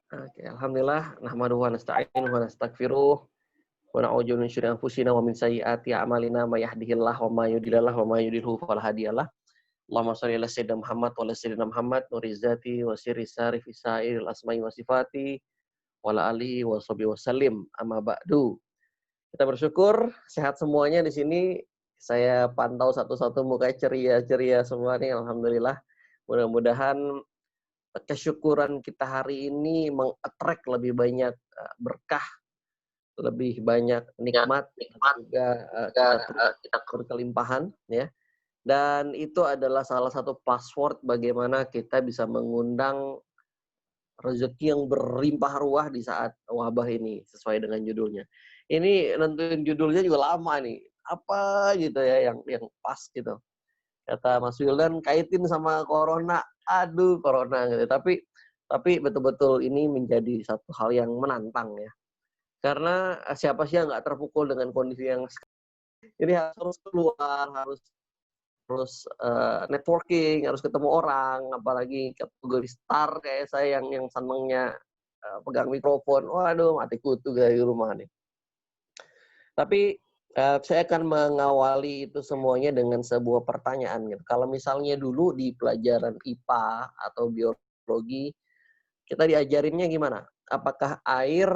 Oke, alhamdulillah nahmaduhu wa nasta'inuhu wa nastaghfiruh wa na'udzu min syururi anfusina wa min sayyiati a'malina may yahdihillahu wa may yudlil wa may yudlilhu fala hadiyalah. Allahumma shalli ala sayyidina Muhammad wa ala sayyidina Muhammad nurizati wa sirri sari fi sa'iril asma'i wa sifati wa ala alihi wa sahbihi wasallim. Amma ba'du. Kita bersyukur sehat semuanya di sini. Saya pantau satu-satu muka ceria-ceria semua nih, alhamdulillah. Mudah-mudahan kesyukuran kita hari ini meng-attract lebih banyak berkah, lebih banyak nikmat, juga kita berkelimpahan, ya. Dan itu adalah salah satu password bagaimana kita bisa mengundang rezeki yang berlimpah ruah di saat wabah ini, sesuai dengan judulnya. Ini nentuin judulnya juga lama nih. Apa gitu ya yang pas gitu. Kata Mas Wildan kaitin sama corona. Aduh, corona gitu. Tapi betul-betul ini menjadi satu hal yang menantang ya. Karena siapa sih yang nggak terpukul dengan kondisi yang ini harus keluar, harus networking, harus ketemu orang, apalagi kategori star kayak saya yang senengnya pegang mikrofon. Waduh, mati kutu dari rumah nih. Tapi saya akan mengawali itu semuanya dengan sebuah pertanyaan gitu. Kalau misalnya dulu di pelajaran IPA atau biologi, kita diajarinnya gimana? Apakah air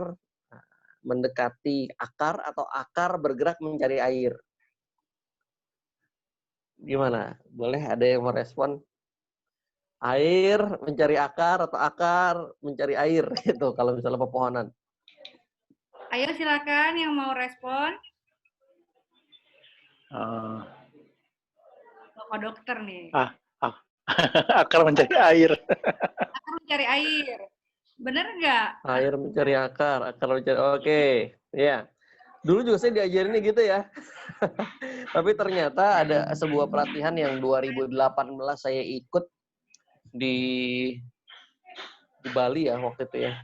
mendekati akar atau akar bergerak mencari air? Gimana? Boleh ada yang merespon? Air mencari akar atau akar mencari air gitu kalau misalnya pepohonan. Ayo silakan yang mau respon. Bapak dokter nih. Akar mencari air. Akar mencari air. Bener nggak? Air mencari akar mencari. Oke, ya. Dulu juga saya diajarinnya gitu ya. Tapi ternyata ada sebuah pelatihan yang 2018 saya ikut di Bali ya waktu itu ya.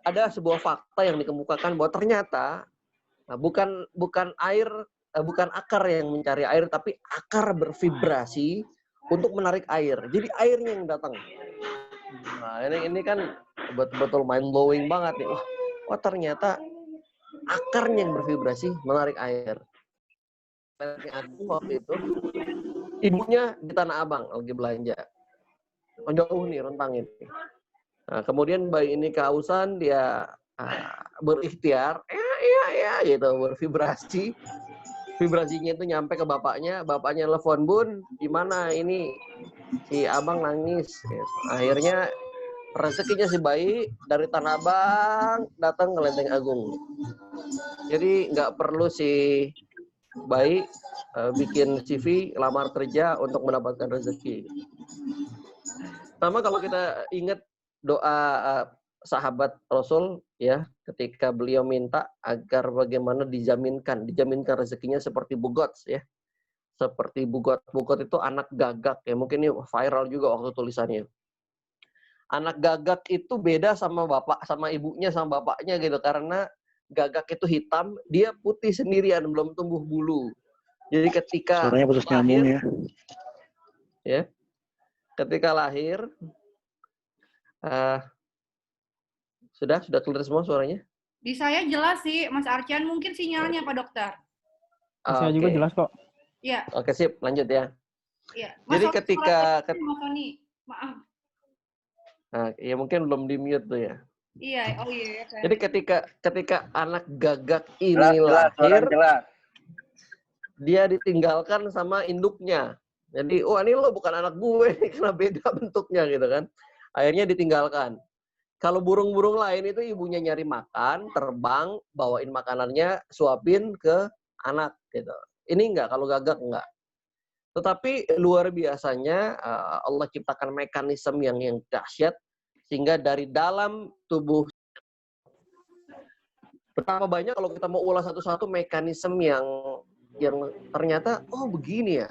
Ada sebuah fakta yang dikemukakan bahwa ternyata bukan akar yang mencari air, tapi akar bervibrasi untuk menarik air. Jadi airnya yang datang. Nah, ini kan betul-betul mind blowing banget nih. Wah, ternyata akarnya yang bervibrasi menarik air. Aku waktu itu ibunya di Tanah Abang lagi belanja. Jauh nih rentang ini. Nah, kemudian bayi ini kehausan, dia berikhtiar, ya gitu, bervibrasi. Vibrasinya itu nyampe ke bapaknya telepon, "Bun, gimana ini si abang nangis." Gitu. Akhirnya rezekinya si bayi dari Tanah Abang datang ke Lenteng Agung. Jadi nggak perlu si bayi bikin CV lamar kerja untuk mendapatkan rezeki. Sama kalau kita ingat doa sahabat Rasul ya, ketika beliau minta agar bagaimana dijaminkan rezekinya seperti bugot ya. Seperti bugot itu anak gagak ya, mungkin ini viral juga waktu tulisannya. Anak gagak itu beda sama ibunya sama bapaknya gitu, karena gagak itu hitam, dia putih sendirian, belum tumbuh bulu. Jadi ketika suaranya putus nyambung ya. Ketika lahir sudah clear semua suaranya? Di saya jelas sih, Mas Arcan. Mungkin sinyalnya, Pak Dokter. Saya juga jelas kok. Iya. Oke, sip. Lanjut ya. Iya. Jadi ketika Mas Sony, maaf. Nah, ya mungkin belum di-mute tuh ya. Iya, oh iya. Jadi ketika anak gagak ini lahir, dia ditinggalkan sama induknya. Jadi, ini lo bukan anak gue, karena beda bentuknya gitu kan. Akhirnya ditinggalkan. Kalau burung-burung lain itu ibunya nyari makan, terbang, bawain makanannya, suapin ke anak gitu. Ini enggak, kalau gagak enggak. Tetapi luar biasanya Allah ciptakan mekanisme yang dahsyat sehingga dari dalam tubuh betapa banyak kalau kita mau ulas satu-satu mekanisme yang ternyata begini ya.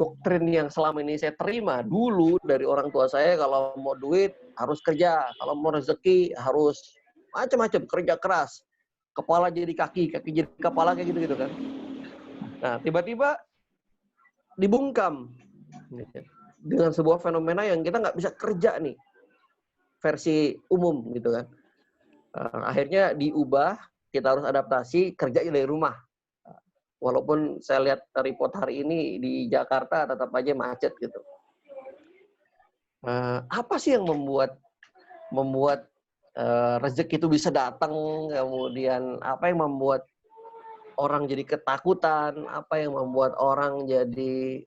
Doktrin yang selama ini saya terima dulu dari orang tua saya, kalau mau duit harus kerja, kalau mau rezeki harus macam-macam, kerja keras. Kepala jadi kaki jadi kepala, kayak gitu-gitu kan. Nah, tiba-tiba dibungkam dengan sebuah fenomena yang kita nggak bisa kerja nih. versi umum gitu kan. Akhirnya diubah, kita harus adaptasi kerja dari rumah. Walaupun saya lihat report hari ini di Jakarta tetap aja macet gitu. Apa sih yang membuat rezeki itu bisa datang, kemudian apa yang membuat orang jadi ketakutan, apa yang membuat orang jadi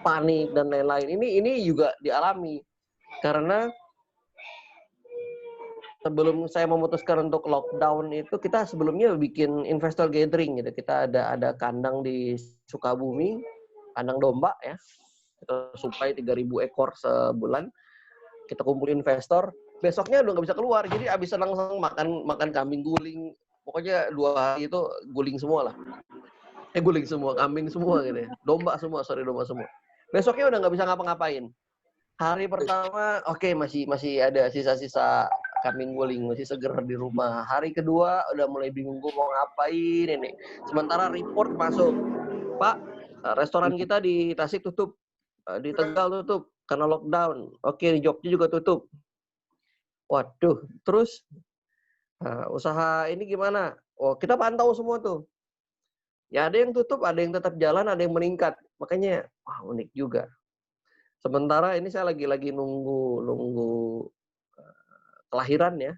panik dan lain-lain. Ini juga dialami karena sebelum saya memutuskan untuk lockdown itu kita sebelumnya bikin investor gathering gitu. Kita ada kandang di Sukabumi, kandang domba ya. Kita supply 3.000 ekor sebulan. Kita kumpulin investor, besoknya udah nggak bisa keluar. Jadi abis senang-senang makan kambing guling. Pokoknya 2 hari itu guling semua lah. Guling semua, kambing semua gitu ya. Domba semua. Besoknya udah nggak bisa ngapa-ngapain. Hari pertama, oke, masih ada sisa-sisa kambing guling, masih seger di rumah. Hari kedua udah mulai bingung gue mau ngapain ini. Sementara report masuk, Pak, restoran kita di Tasik tutup, di Tegal tutup karena lockdown. Oke, di Jogja juga tutup. Waduh, terus usaha ini gimana? Oh, kita pantau semua tuh. Ya ada yang tutup, ada yang tetap jalan, ada yang meningkat. Makanya, wah unik juga. Sementara ini saya lagi nunggu kelahiran ya,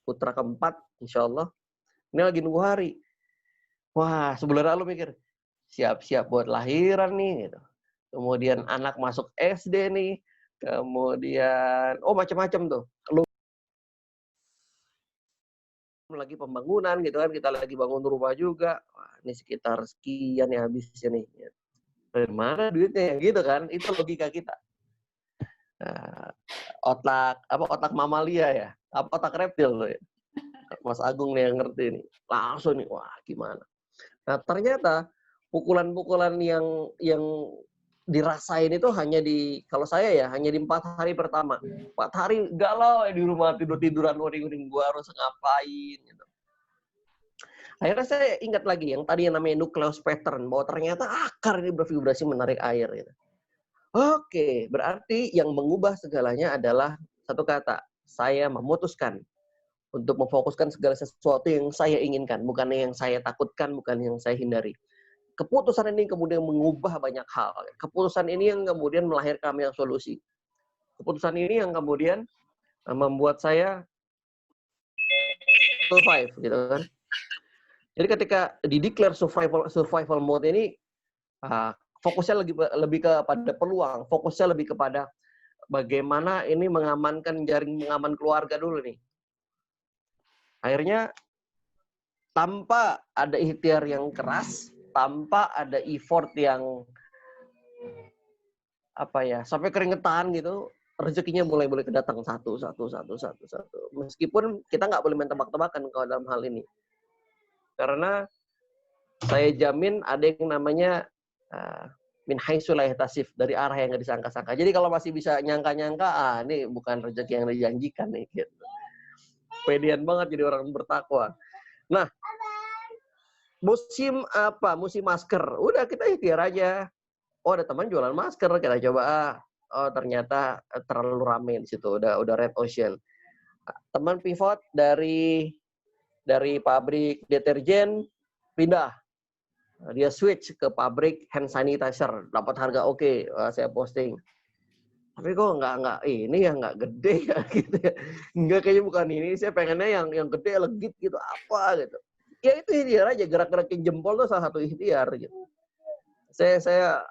putra keempat, insya Allah. Ini lagi nunggu hari. Wah, sebulan lalu mikir, siap-siap buat lahiran nih. Gitu. Kemudian anak masuk SD nih. Kemudian, macam-macam tuh. Lagi pembangunan gitu kan, kita lagi bangun rumah juga. Wah, ini sekitar sekian ya habisnya nih. Dari mana duitnya ya gitu kan? Itu logika kita. Otak mamalia ya, otak reptil loh ya. Mas Agung nih yang ngerti nih, langsung nih, wah gimana. Nah ternyata pukulan-pukulan yang dirasain itu hanya kalau saya ya hanya di 4 hari pertama. 4 hari galau di rumah, tiduran uring-uring, gua harus ngapain gitu. Akhirnya saya ingat lagi yang tadi yang namanya nucleus pattern, bahwa ternyata akar ini bervibrasi menarik air gitu. Oke, berarti yang mengubah segalanya adalah satu kata. Saya memutuskan untuk memfokuskan segala sesuatu yang saya inginkan, bukan yang saya takutkan, bukan yang saya hindari. Keputusan ini kemudian mengubah banyak hal. Keputusan ini yang kemudian melahirkan banyak solusi. Keputusan ini yang kemudian membuat saya survive, gitu kan. Jadi ketika di-declare survival mode ini, fokusnya lebih kepada peluang, fokusnya lebih kepada bagaimana ini mengamankan jaring pengaman keluarga dulu nih. Akhirnya tanpa ada ikhtiar yang keras, tanpa ada effort yang sampai keringetan gitu, rezekinya mulai kedatang satu. Meskipun kita nggak boleh main tebak-tebakan kalau dalam hal ini, karena saya jamin ada yang namanya min haitsu la yahtasib, dari arah yang nggak disangka-sangka. Jadi kalau masih bisa nyangka-nyangka, ini bukan rezeki yang dijanjikan nih gitu. Pedean banget jadi orang bertakwa. Nah, musim masker. Udah kita ikhtiar aja. Oh, ada teman jualan masker, kita coba. Oh, ternyata terlalu rame di situ. Udah red ocean. Teman pivot dari pabrik deterjen pindah. Dia switch ke pabrik hand sanitizer, dapat harga oke. Saya posting. Tapi kok nggak gede ya gitu ya. Nggak, kayaknya bukan ini. Saya pengennya yang gede, legit gitu, apa gitu. Ya itu ikhtiar aja, gerak-gerakin jempol tuh salah satu ikhtiar gitu. Saya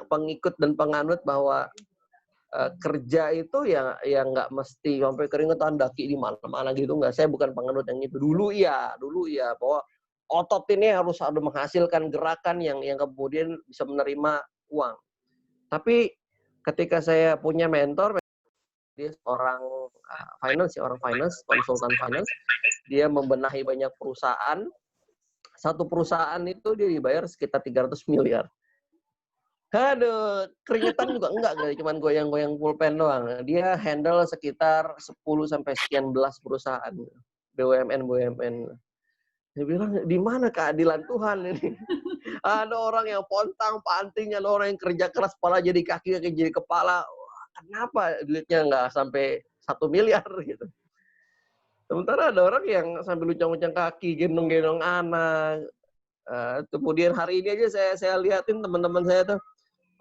pengikut dan penganut bahwa kerja itu ya nggak mesti sampai keringetan daki di mana-mana gitu, nggak. Saya bukan penganut yang itu. Dulu ya bahwa otot ini harus ada menghasilkan gerakan yang kemudian bisa menerima uang. Tapi ketika saya punya mentor, dia orang finance, konsultan finance, dia membenahi banyak perusahaan. Satu perusahaan itu dia dibayar sekitar 300 miliar. Aduh, keringetan juga enggak, cuma goyang-goyang pulpen doang. Dia handle sekitar 10 sampai sekian belas perusahaan, BUMN. Dia bilang, di mana keadilan Tuhan ini? Ada orang yang pontang-panting, ada orang yang kerja keras, kepala jadi kaki jadi kepala. Wah, kenapa duitnya nggak sampai 1 miliar gitu. Sementara ada orang yang sambil luncang-luncang kaki, gendong-gendong anak. Kemudian hari ini aja saya liatin teman-teman saya tuh,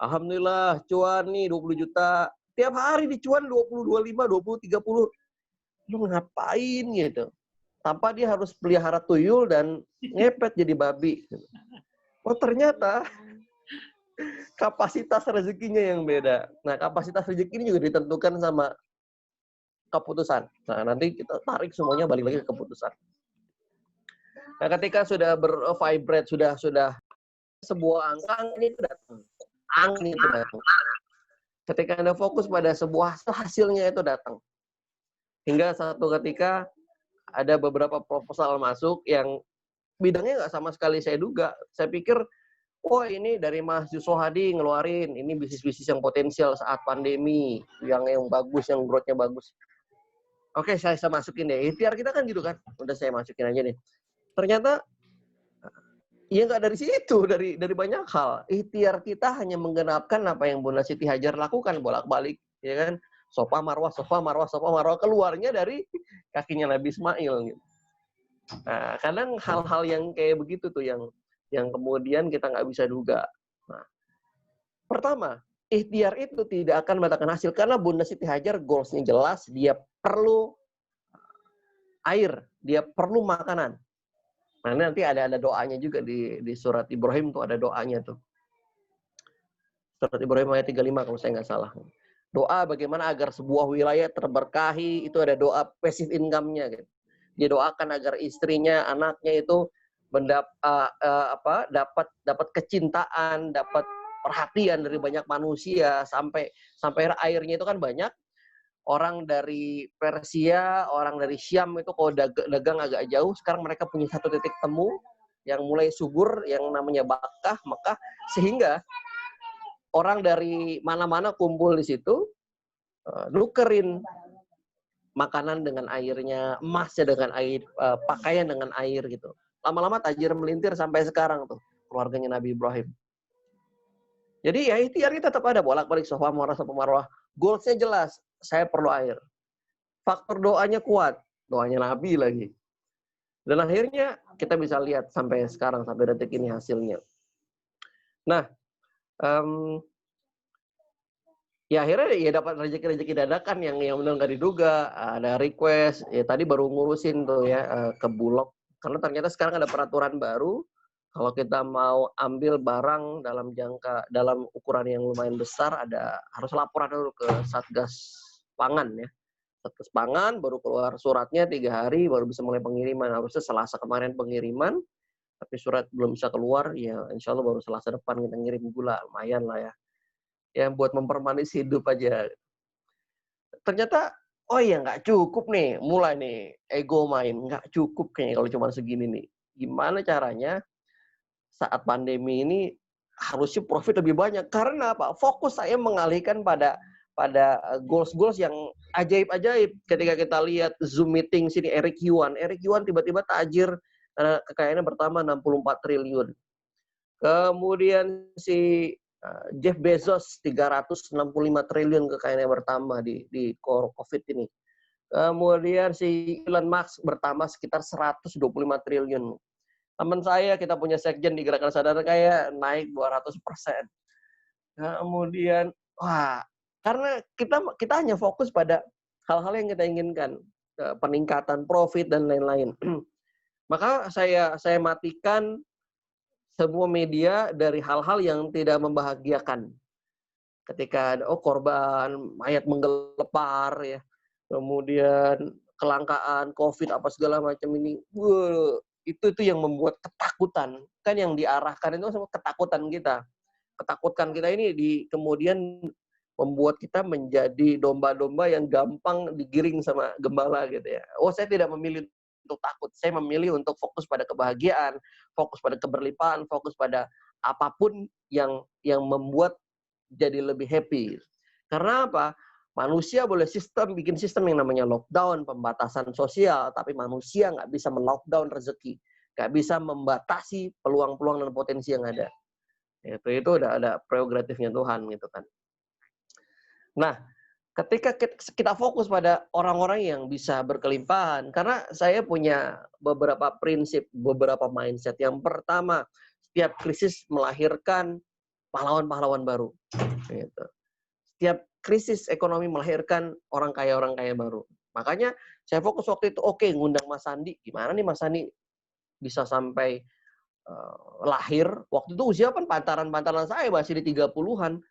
alhamdulillah cuan nih 20 juta. Tiap hari dicuan 20, 25, 20, 30. Lu ngapain gitu? Tanpa dia harus pelihara tuyul dan ngepet jadi babi. Oh ternyata kapasitas rezekinya yang beda. Nah kapasitas rezeki ini juga ditentukan sama keputusan. Nah nanti kita tarik semuanya balik lagi ke keputusan. Nah ketika sudah bervibrate, sudah sebuah angka ini itu datang. Angin itu datang. Ketika Anda fokus pada sebuah hasilnya itu datang. Hingga satu ketika ada beberapa proposal masuk yang bidangnya nggak sama sekali saya duga. Saya pikir, oh ini dari Mas Yusuf Hadi ngeluarin, ini bisnis-bisnis yang potensial saat pandemi, yang bagus, yang growth-nya bagus. Oke, saya masukin deh. Ikhtiar kita kan gitu kan. Udah saya masukin aja nih. Ternyata ya nggak dari situ, dari banyak hal. Ikhtiar kita hanya menggenapkan apa yang Bunda Siti Hajar lakukan bolak-balik, ya kan? Sofa marwah, keluarnya dari kakinya Nabi Ismail. Gitu. Nah, kadang hal-hal yang kayak begitu tuh yang kemudian kita nggak bisa duga. Nah, pertama, ikhtiar itu tidak akan mendatangkan hasil karena Bunda Siti Hajar goals-nya jelas, dia perlu air, dia perlu makanan. Nah, nanti ada doanya juga di surat Ibrahim tuh ada doanya tuh. Surat Ibrahim ayat 35 kalau saya nggak salah. Doa bagaimana agar sebuah wilayah terberkahi, itu ada doa passive income-nya gitu. Dia doakan agar istrinya, anaknya itu dapat kecintaan, dapat perhatian dari banyak manusia sampai airnya itu kan banyak. Orang dari Persia, orang dari Syam itu kalau dagang agak jauh, sekarang mereka punya satu titik temu yang mulai subur yang namanya Mekah, sehingga orang dari mana-mana kumpul di situ, nukerin makanan dengan airnya, emasnya dengan air, pakaian dengan air gitu. Lama-lama tajir melintir sampai sekarang tuh keluarganya Nabi Ibrahim. Jadi ya ikhtiar kita tetap ada bolak-balik Sofa Marwah. Goalsnya jelas, saya perlu air. Faktor doanya kuat, doanya Nabi lagi. Dan akhirnya kita bisa lihat sampai sekarang, sampai detik ini hasilnya. Nah, ya akhirnya ya dapat rezeki dadakan yang benar nggak diduga. Ada request, ya tadi baru ngurusin tuh ya ke Bulog. Karena ternyata sekarang ada peraturan baru, kalau kita mau ambil barang dalam ukuran yang lumayan besar, harus laporan dulu ke Satgas Pangan ya. Satgas Pangan baru keluar suratnya 3 hari, baru bisa mulai pengiriman. Harusnya Selasa kemarin pengiriman, tapi surat belum bisa keluar, ya insya Allah baru Selasa depan kita ngirim gula, lumayan lah ya. Ya buat mempermanis hidup aja. Ternyata, oh ya nggak cukup nih, mulai nih ego main, nggak cukup kayaknya kalau cuma segini nih. Gimana caranya saat pandemi ini harusnya profit lebih banyak? Karena apa? Fokus saya mengalihkan pada goals-goals yang ajaib-ajaib. Ketika kita lihat Zoom meeting sini Eric Yuan tiba-tiba tajir, kekayaannya bertambah 64 triliun. Kemudian si Jeff Bezos 365 triliun kekayaannya bertambah di COVID ini. Kemudian si Elon Musk bertambah sekitar 125 triliun. Teman saya, kita punya sekjen di Gerakan Sadar Kaya, naik 200%. Kemudian, karena kita hanya fokus pada hal-hal yang kita inginkan, peningkatan profit dan lain-lain. Maka saya matikan semua media dari hal-hal yang tidak membahagiakan. Ketika ada korban, mayat menggelepar, ya, kemudian kelangkaan COVID apa segala macam ini, itu yang membuat ketakutan. Kan yang diarahkan itu sama ketakutan kita. Ketakutan kita ini kemudian membuat kita menjadi domba-domba yang gampang digiring sama gembala gitu ya. Oh, saya tidak memilih untuk takut. Saya memilih untuk fokus pada kebahagiaan, fokus pada keberlimpahan, fokus pada apapun yang membuat jadi lebih happy. Karena apa? Manusia boleh bikin sistem yang namanya lockdown, pembatasan sosial, tapi manusia nggak bisa melockdown rezeki, nggak bisa membatasi peluang-peluang dan potensi yang ada. Itu udah ada prerogatifnya Tuhan gitu kan. Nah, ketika kita fokus pada orang-orang yang bisa berkelimpahan, karena saya punya beberapa prinsip, beberapa mindset. Yang pertama, setiap krisis melahirkan pahlawan-pahlawan baru. Gitu. Setiap krisis ekonomi melahirkan orang kaya baru. Makanya saya fokus waktu itu, oke, ngundang Mas Sandi. Gimana nih Mas Sandi bisa sampai lahir? Waktu itu usia kan pantaran-pantaran saya masih di 30-an.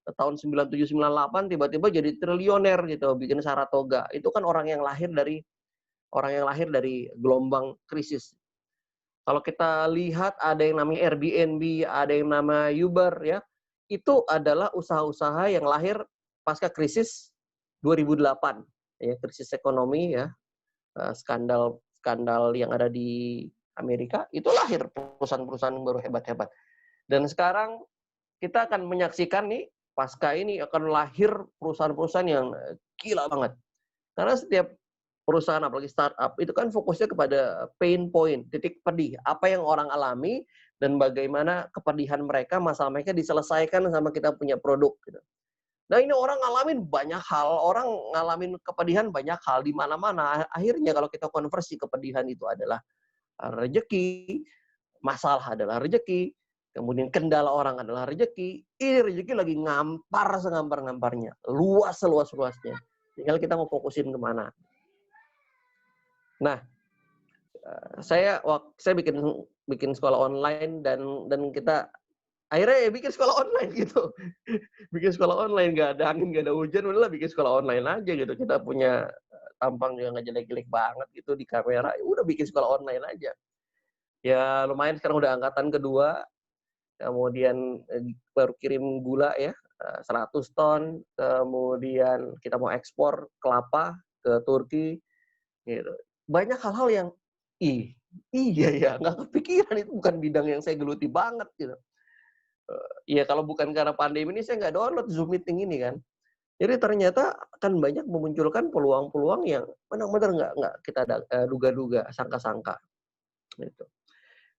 Tahun 97, 98 tiba-tiba jadi triliuner gitu, bikin Saratoga. Itu kan orang yang lahir dari gelombang krisis. Kalau kita lihat ada yang namanya Airbnb, ada yang nama Uber ya. Itu adalah usaha-usaha yang lahir pasca krisis 2008 ya, krisis ekonomi ya. Skandal yang ada di Amerika itu lahir perusahaan-perusahaan baru hebat-hebat. Dan sekarang kita akan menyaksikan nih pasca ini akan lahir perusahaan-perusahaan yang gila banget. Karena setiap perusahaan, apalagi startup, itu kan fokusnya kepada pain point, titik pedih. Apa yang orang alami dan bagaimana kepedihan mereka, masalah mereka diselesaikan sama kita punya produk. Gitu. Nah ini orang ngalamin banyak hal, orang ngalamin kepedihan banyak hal di mana-mana. Akhirnya kalau kita konversi kepedihan itu adalah rezeki, masalah adalah rezeki, kemudian kendala orang adalah rezeki. Ini rezeki lagi ngampar segampar-gamparnya. Luas seluas-luasnya. Tinggal kita mau fokusin kemana. Nah, saya bikin sekolah online dan kita akhirnya bikin sekolah online gitu. Bikin sekolah online, nggak ada angin, nggak ada hujan, udahlah bikin sekolah online aja gitu. Kita punya tampang juga nggak jelek-jelek banget gitu di kamera. Udah bikin sekolah online aja. Ya lumayan sekarang udah angkatan kedua. Kemudian baru kirim gula ya, 100 ton. Kemudian kita mau ekspor kelapa ke Turki. Gitu. Banyak hal-hal yang, iya ya, nggak kepikiran, itu bukan bidang yang saya geluti banget. Gitu. Ya kalau bukan karena pandemi ini, saya nggak download Zoom meeting ini kan. Jadi ternyata akan banyak memunculkan peluang-peluang yang benar-benar nggak kita duga-duga, sangka-sangka. Gitu.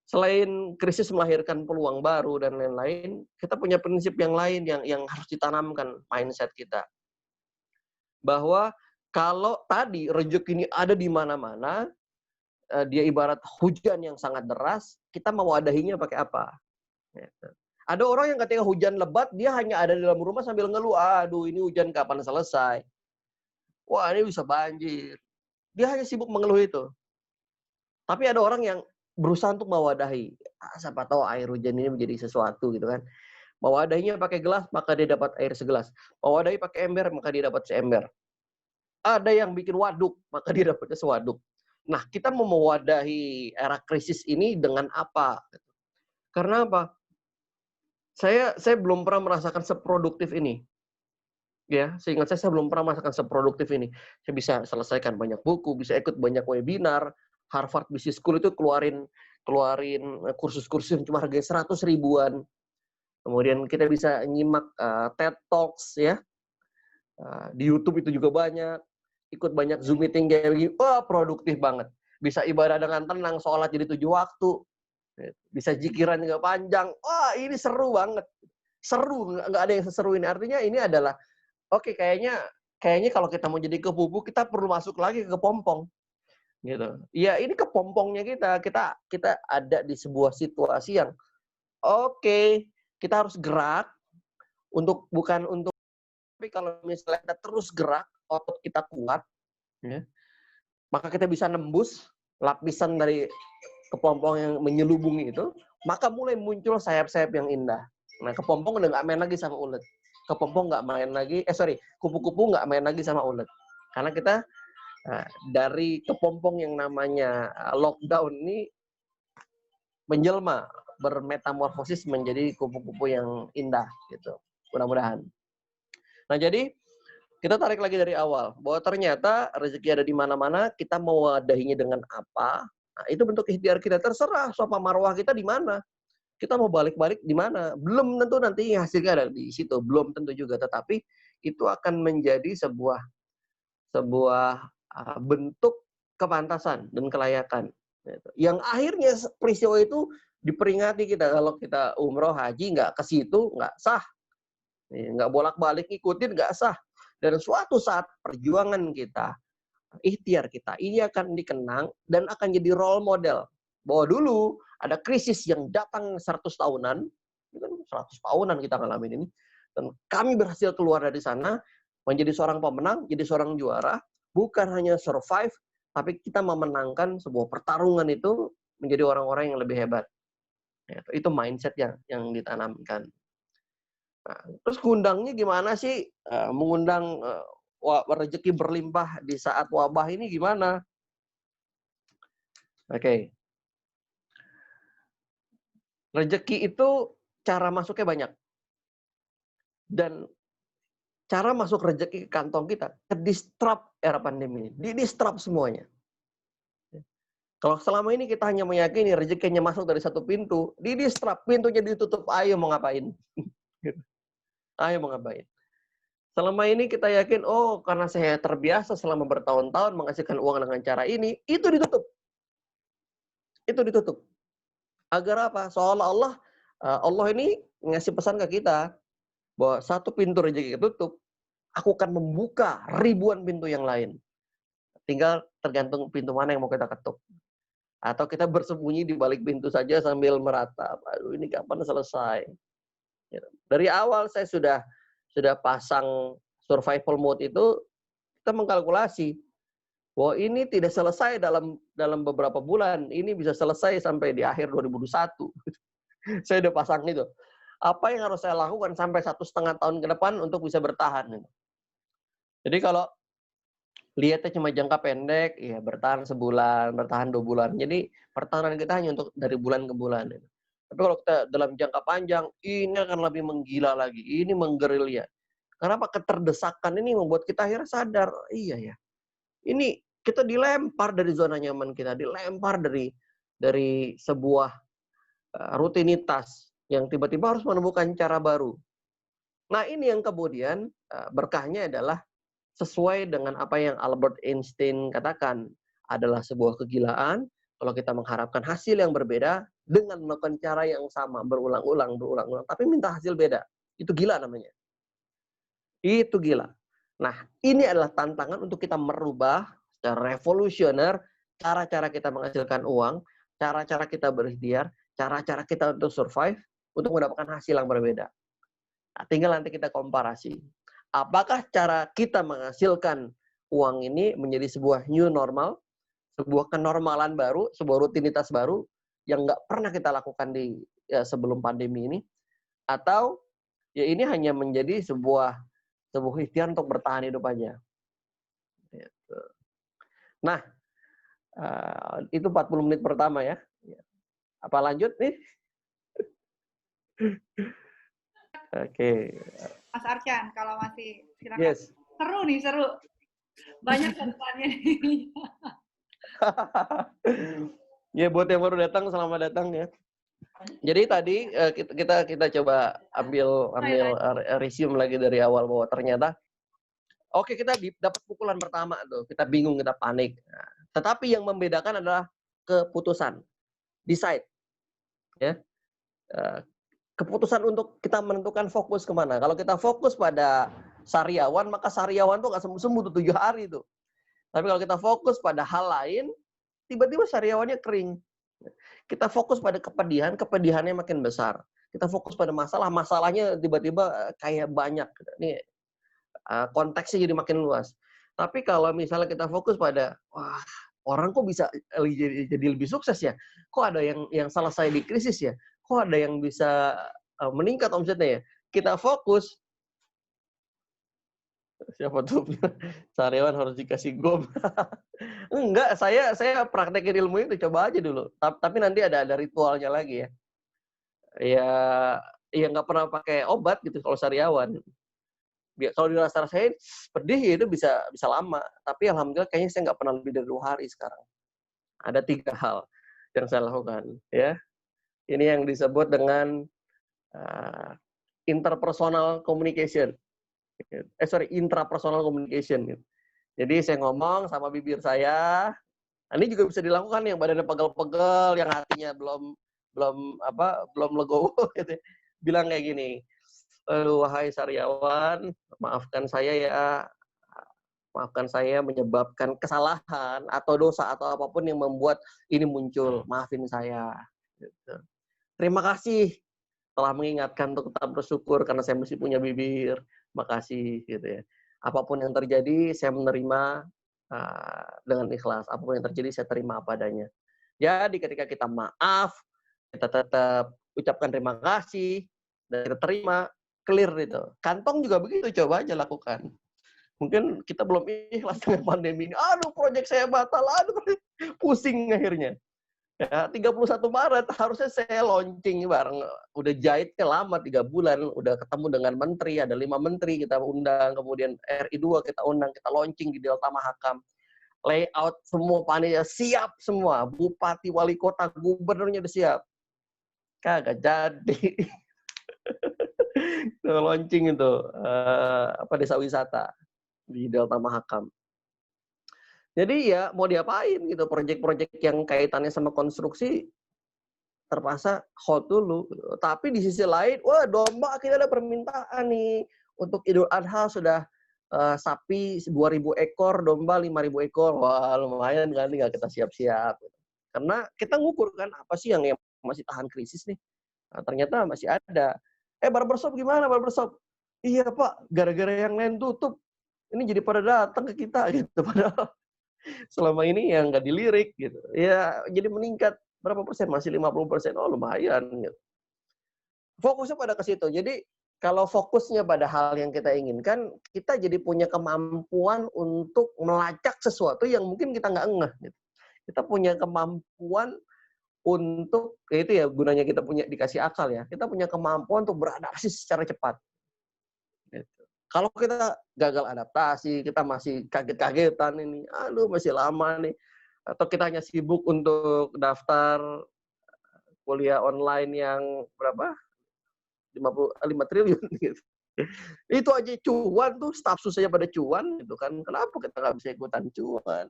Selain krisis melahirkan peluang baru dan lain-lain, kita punya prinsip yang lain yang harus ditanamkan mindset kita. Bahwa kalau tadi rezeki ini ada di mana-mana, dia ibarat hujan yang sangat deras, kita mewadahinya pakai apa? Ada orang yang ketika hujan lebat, dia hanya ada di dalam rumah sambil ngeluh, aduh ini hujan kapan selesai? Wah ini bisa banjir. Dia hanya sibuk mengeluh itu. Tapi ada orang yang berusaha untuk mewadahi. Siapa tahu air hujan ini menjadi sesuatu gitu kan. Mewadahinya pakai gelas, maka dia dapat air segelas. Mewadahi pakai ember, maka dia dapat seember. Ada yang bikin waduk, maka dia dapatnya sewaduk. Nah, kita mau mewadahi era krisis ini dengan apa? Karena apa? Saya belum pernah merasakan seproduktif ini. Ya, seingat saya belum pernah merasakan seproduktif ini. Saya bisa selesaikan banyak buku, bisa ikut banyak webinar. Harvard Business School itu keluarin kursus-kursus yang cuma harganya 100 ribuan. Kemudian kita bisa nyimak TED Talks ya. Di YouTube itu juga banyak. Ikut banyak Zoom meeting kayak begini. Wah, produktif banget. Bisa ibadah dengan tenang, sholat jadi 7 waktu. Bisa jikiran juga panjang. Wah, ini seru banget. Seru, nggak ada yang seseru ini. Artinya ini adalah, oke, kayaknya kalau kita mau jadi kepupu, kita perlu masuk lagi ke kepompong. Gitu. Ya ini kepompongnya kita ada di sebuah situasi yang oke, kita harus gerak bukan untuk, tapi kalau misalnya kita terus gerak, otot kita kuat, ya, maka kita bisa nembus lapisan dari kepompong yang menyelubungi itu, maka mulai muncul sayap-sayap yang indah. Nah, kepompong udah nggak main lagi sama ulet. Kupu-kupu nggak main lagi sama ulet. Karena kita dari kepompong yang namanya lockdown ini menjelma, bermetamorfosis menjadi kupu-kupu yang indah gitu. Mudah-mudahan. Nah, jadi kita tarik lagi dari awal bahwa ternyata rezeki ada di mana-mana, kita mewadahinya dengan apa? Nah, itu bentuk ikhtiar kita, terserah sopa marwah kita di mana. Kita mau balik-balik di mana? Belum tentu nanti hasilnya ada di situ, belum tentu juga, tetapi itu akan menjadi sebuah bentuk kepantasan dan kelayakan. Yang akhirnya peristiwa itu diperingati kita. Kalau kita umroh, haji, nggak ke situ, nggak sah. Nggak bolak-balik ikutin, nggak sah. Dan suatu saat perjuangan kita, ikhtiar kita, ini akan dikenang dan akan jadi role model. Bahwa dulu ada krisis yang datang 100 tahunan, ini kan 100 tahunan kita ngalamin ini, dan kami berhasil keluar dari sana, menjadi seorang pemenang, jadi seorang juara, bukan hanya survive, tapi kita memenangkan sebuah pertarungan itu menjadi orang-orang yang lebih hebat. Ya, itu mindset yang ditanamkan. Nah, terus ngundangnya gimana sih? Mengundang rezeki berlimpah di saat wabah ini gimana? Oke. Rezeki itu cara masuknya banyak. Dan cara masuk rezeki ke kantong kita, ke-disrupt era pandemi ini. Di-disrupt semuanya. Kalau selama ini kita hanya meyakini rezekinya masuk dari satu pintu, di-disrupt, pintunya ditutup, ayo mau ngapain? Ayo mau ngapain? Selama ini kita yakin, oh karena saya terbiasa selama bertahun-tahun menghasilkan uang dengan cara ini, itu ditutup. Itu ditutup. Agar apa? Seolah-olah Allah ini ngasih pesan ke kita, bahwa satu pintu rezeki ketutup, aku akan membuka ribuan pintu yang lain. Tinggal tergantung pintu mana yang mau kita ketuk. Atau kita bersembunyi di balik pintu saja sambil meratap. Aduh, ini kapan selesai? Dari awal saya sudah pasang survival mode itu, kita mengkalkulasi bahwa ini tidak selesai dalam beberapa bulan. Ini bisa selesai sampai di akhir 2021. Saya udah pasang itu. Apa yang harus saya lakukan sampai 1,5 tahun ke depan untuk bisa bertahan. Jadi kalau lihatnya cuma jangka pendek, ya bertahan sebulan, bertahan 2 bulan. Jadi pertahanan kita hanya untuk dari bulan ke bulan. Tapi kalau kita dalam jangka panjang, ini akan lebih menggila lagi. Ini menggerilya. Kenapa? Keterdesakan ini membuat kita akhirnya sadar, iya ya. Ini kita dilempar dari zona nyaman kita, dilempar dari sebuah rutinitas yang tiba-tiba harus menemukan cara baru. Nah, ini yang kemudian berkahnya adalah sesuai dengan apa yang Albert Einstein katakan, adalah sebuah kegilaan kalau kita mengharapkan hasil yang berbeda dengan melakukan cara yang sama berulang-ulang, tapi minta hasil beda. Itu gila namanya. Itu gila. Nah, ini adalah tantangan untuk kita merubah secara revolusioner cara-cara kita menghasilkan uang, cara-cara kita berikhtiar, cara-cara kita untuk survive, untuk mendapatkan hasil yang berbeda. Nah, tinggal nanti kita komparasi. Apakah cara kita menghasilkan uang ini menjadi sebuah new normal, sebuah kenormalan baru, sebuah rutinitas baru yang nggak pernah kita lakukan sebelum pandemi ini, atau ya ini hanya menjadi sebuah ikhtiar untuk bertahan hidup aja. Nah, itu 40 menit pertama ya. Apa lanjut nih? Oke. Mas Archan, kalau masih silakan. Yes. Seru nih, seru. Banyak catatannya. Ya, buat yang baru datang, selamat datang ya. Jadi tadi kita coba ambil resume lagi dari awal, bahwa ternyata oke, kita dapat pukulan pertama tuh, kita bingung, kita panik. Nah, tetapi yang membedakan adalah keputusan, decide, ya. Keputusan untuk kita menentukan fokus kemana. Kalau kita fokus pada sariawan, maka sariawan tuh nggak sembuh-sembuh tuh 7 hari tuh. Tapi kalau kita fokus pada hal lain, tiba-tiba sariawannya kering. Kita fokus pada kepedihan, kepedihannya makin besar. Kita fokus pada masalah, masalahnya tiba-tiba kayak banyak. Ini konteksnya jadi makin luas. Tapi kalau misalnya kita fokus pada, wah, orang kok bisa jadi lebih sukses ya? Kok ada yang selesai di krisis ya? Kok ada yang bisa meningkat omsetnya ya? Kita fokus. Siapa tuh? Sariawan harus dikasih gom. Enggak, saya praktekin ilmu itu, coba aja dulu. Tapi nanti ada ritualnya lagi ya. Ya nggak pernah pakai obat gitu kalau sariawan. Kalau dirasain pedih ya itu bisa lama. Tapi alhamdulillah kayaknya saya nggak pernah lebih dari 2 hari sekarang. Ada 3 hal yang saya lakukan ya. Ini yang disebut dengan interpersonal communication. Intrapersonal communication. Jadi saya ngomong sama bibir saya. Ini juga bisa dilakukan yang badannya pegel-pegel, yang hatinya belum legowo gitu. Bilang kayak gini. Wahai Saryawan, maafkan saya menyebabkan kesalahan atau dosa atau apapun yang membuat ini muncul. Maafin saya. Gitu. Terima kasih telah mengingatkan untuk tetap bersyukur karena saya masih punya bibir. Makasih gitu ya. Apapun yang terjadi, saya menerima dengan ikhlas. Apapun yang terjadi, saya terima apa adanya. Jadi ketika kita maaf, kita tetap ucapkan terima kasih, dan kita terima, clear itu. Kantong juga begitu, coba aja lakukan. Mungkin kita belum ikhlas dengan pandemi ini. Aduh, proyek saya batal. Aduh, pusing akhirnya. Ya, 31 Maret harusnya saya launching bareng. Udah jahitnya lama 3 bulan, udah ketemu dengan menteri, ada 5 menteri kita undang, kemudian RI2 kita undang, kita launching di Delta Mahakam. Layout semua panitia siap semua, bupati, wali kota, gubernurnya udah siap. Kagak jadi. Launching itu desa wisata di Delta Mahakam. Jadi ya mau diapain gitu, proyek-proyek yang kaitannya sama konstruksi terpaksa hold dulu. Tapi di sisi lain, wah domba akhirnya ada permintaan nih. Untuk Idul Adha sudah sapi 2.000 ekor, domba 5.000 ekor. Wah lumayan kan, tinggal kita siap-siap. Karena kita ngukur kan apa sih yang masih tahan krisis nih. Nah, ternyata masih ada. Barbershop gimana barbershop? Iya Pak, gara-gara yang lain tutup. Ini jadi pada datang ke kita gitu. Padahal selama ini yang nggak dilirik gitu. Ya jadi meningkat berapa persen? Masih 50%. Oh lumayan gitu. Fokusnya pada ke situ. Jadi kalau fokusnya pada hal yang kita inginkan, kita jadi punya kemampuan untuk melacak sesuatu yang mungkin kita nggak ngeh. Gitu. Kita punya kemampuan untuk, ya itu ya gunanya kita punya dikasih akal ya. Kita punya kemampuan untuk beradaptasi secara cepat. Gitu. Kalau kita gagal adaptasi, kita masih kaget-kagetan ini, aduh masih lama nih. Atau kita hanya sibuk untuk daftar kuliah online yang berapa? 5 triliun gitu. Itu aja cuan tuh, staf susahnya pada cuan gitu kan. Kenapa kita nggak bisa ikutan cuan?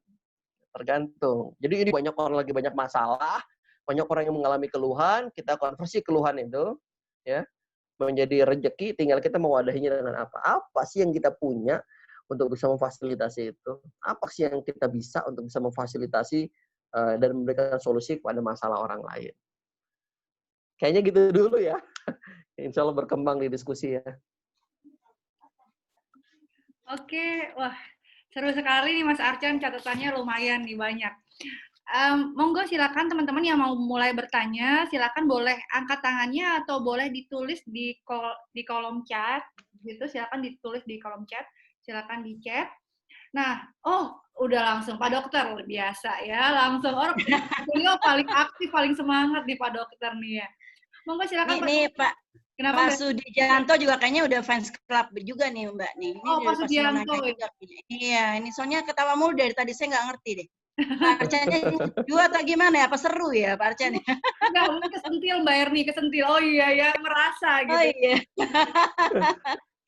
Tergantung. Jadi ini banyak orang lagi banyak masalah, banyak orang yang mengalami keluhan, kita konversi keluhan itu ya menjadi rezeki, tinggal kita mewadahinya dengan apa. Apa sih yang kita punya untuk bisa memfasilitasi itu? Apa sih yang kita bisa untuk bisa memfasilitasi dan memberikan solusi kepada masalah orang lain? Kayaknya gitu dulu ya. Insya Allah berkembang di diskusi ya. Oke, wah seru sekali nih Mas Arcan, catatannya lumayan nih banyak. Monggo silakan teman-teman yang mau mulai bertanya, silakan boleh angkat tangannya atau boleh ditulis di kolom chat, gitu. Silakan ditulis di kolom chat, silakan di chat. Nah, udah langsung Pak Dokter, biasa ya, langsung orang beliau paling aktif, paling semangat nih Pak Dokter nih ya. Monggo silakan Pak. Kenapa Pak Sudijanto juga kayaknya udah fans club juga nih Mbak nih. Ini Pak Sudijanto. Iya, ini soalnya ketawa mulu dari tadi, saya nggak ngerti deh. Pak Arcannya dua atau gimana ya? Apa seru ya Pak Arcan? Enggak, mungkin kesentil Mbak Erni, kesentil. Oh iya ya, merasa gitu. Oh iya.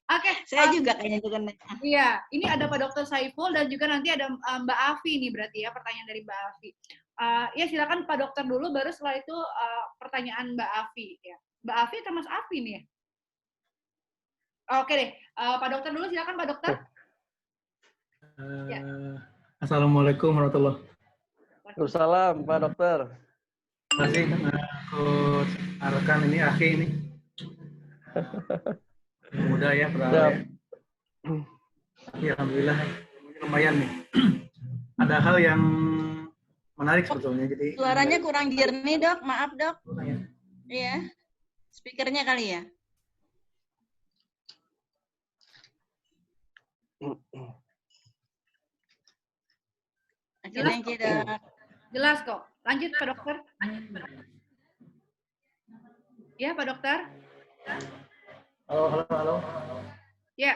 Oke. Saya juga kayaknya juga. Iya, ini ada Pak Dr. Saiful dan juga nanti ada Mbak Afi nih berarti ya, pertanyaan dari Mbak Afi. Ya silakan Pak Dokter dulu, baru setelah itu pertanyaan Mbak Afi ya. Mbak Afi atau Mas Afi nih ya? Oke deh, Pak Dokter dulu, silakan Pak Dokter. Ya. Assalamualaikum warahmatullahi wabarakatuh. Waalaikumsalam Pak Dokter. Terima kasih Coach Arkan, ini Aki ini. Muda ya, ya. Alhamdulillah lumayan nih. Ada hal yang menarik sebetulnya. Jadi suaranya kurang jernih Dok, maaf Dok. Iya. Speakernya kali ya. Akhirnya kita jelas kok. Lanjut Pak Dokter. Ya Pak Dokter. Halo. Ya.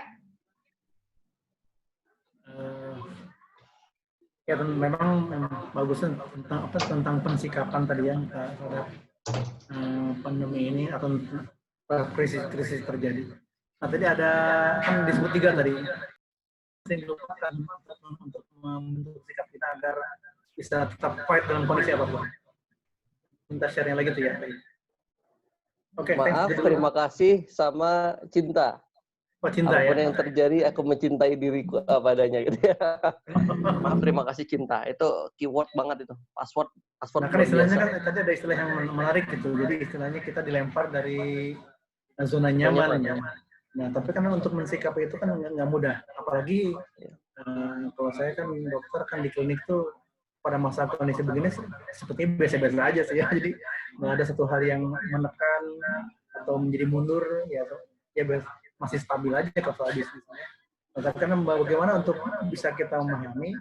Ya memang bagus tentang pensikapan tadi yang terhadap pandemi ini atau krisis terjadi. Nah tadi ada kan disebut 3 tadi. Yang dilupakan untuk membentuk sikap kita agar bisa tetap fight dalam kondisi apapun. Minta share yang lagi tuh ya. Oke, Maaf, terima kasih sama cinta. Oh, cinta Apapun ya. yang terjadi, aku mencintai diriku apa adanya gitu ya. Maaf, terima kasih cinta. Itu keyword banget itu. Password Nah kan luar istilahnya biasa. kan tadi ada istilah yang menarik gitu. Jadi istilahnya kita dilempar dari zona nyaman. Ya. Nah tapi kan untuk mensikapi itu kan nggak mudah. Apalagi kalau saya kan dokter kan di klinik tuh pada masa kondisi begini sepertinya biasa-biasa aja sih ya. Jadi nggak ada satu hal yang menekan atau menjadi mundur ya masih stabil aja kalau soal bisnisnya. Nah, tapi kan bagaimana untuk bisa kita memahami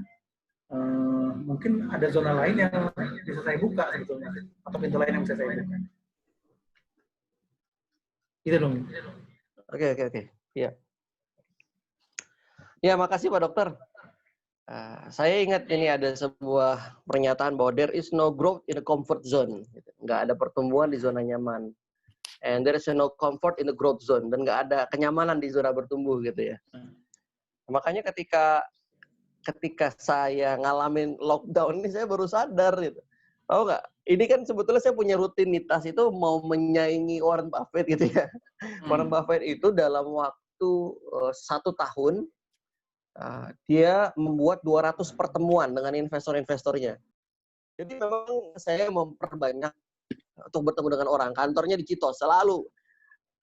mungkin ada zona lain yang bisa saya buka sebetulnya atau pintu lain yang bisa saya buka. Itu dong. Oke. Iya. Ya, makasih Pak Dokter. Saya ingat ini ada sebuah pernyataan bahwa there is no growth in the comfort zone. Nggak ada pertumbuhan di zona nyaman. And there is no comfort in the growth zone. Dan nggak ada kenyamanan di zona bertumbuh gitu ya. Makanya ketika saya ngalamin lockdown ini saya baru sadar gitu. Tahu nggak? Ini kan sebetulnya saya punya rutinitas itu mau menyaingi Warren Buffett gitu ya. Warren Buffett itu dalam waktu 1 tahun dia membuat 200 pertemuan dengan investor-investornya. Jadi memang saya memperbanyak untuk bertemu dengan orang. Kantornya di Citos, selalu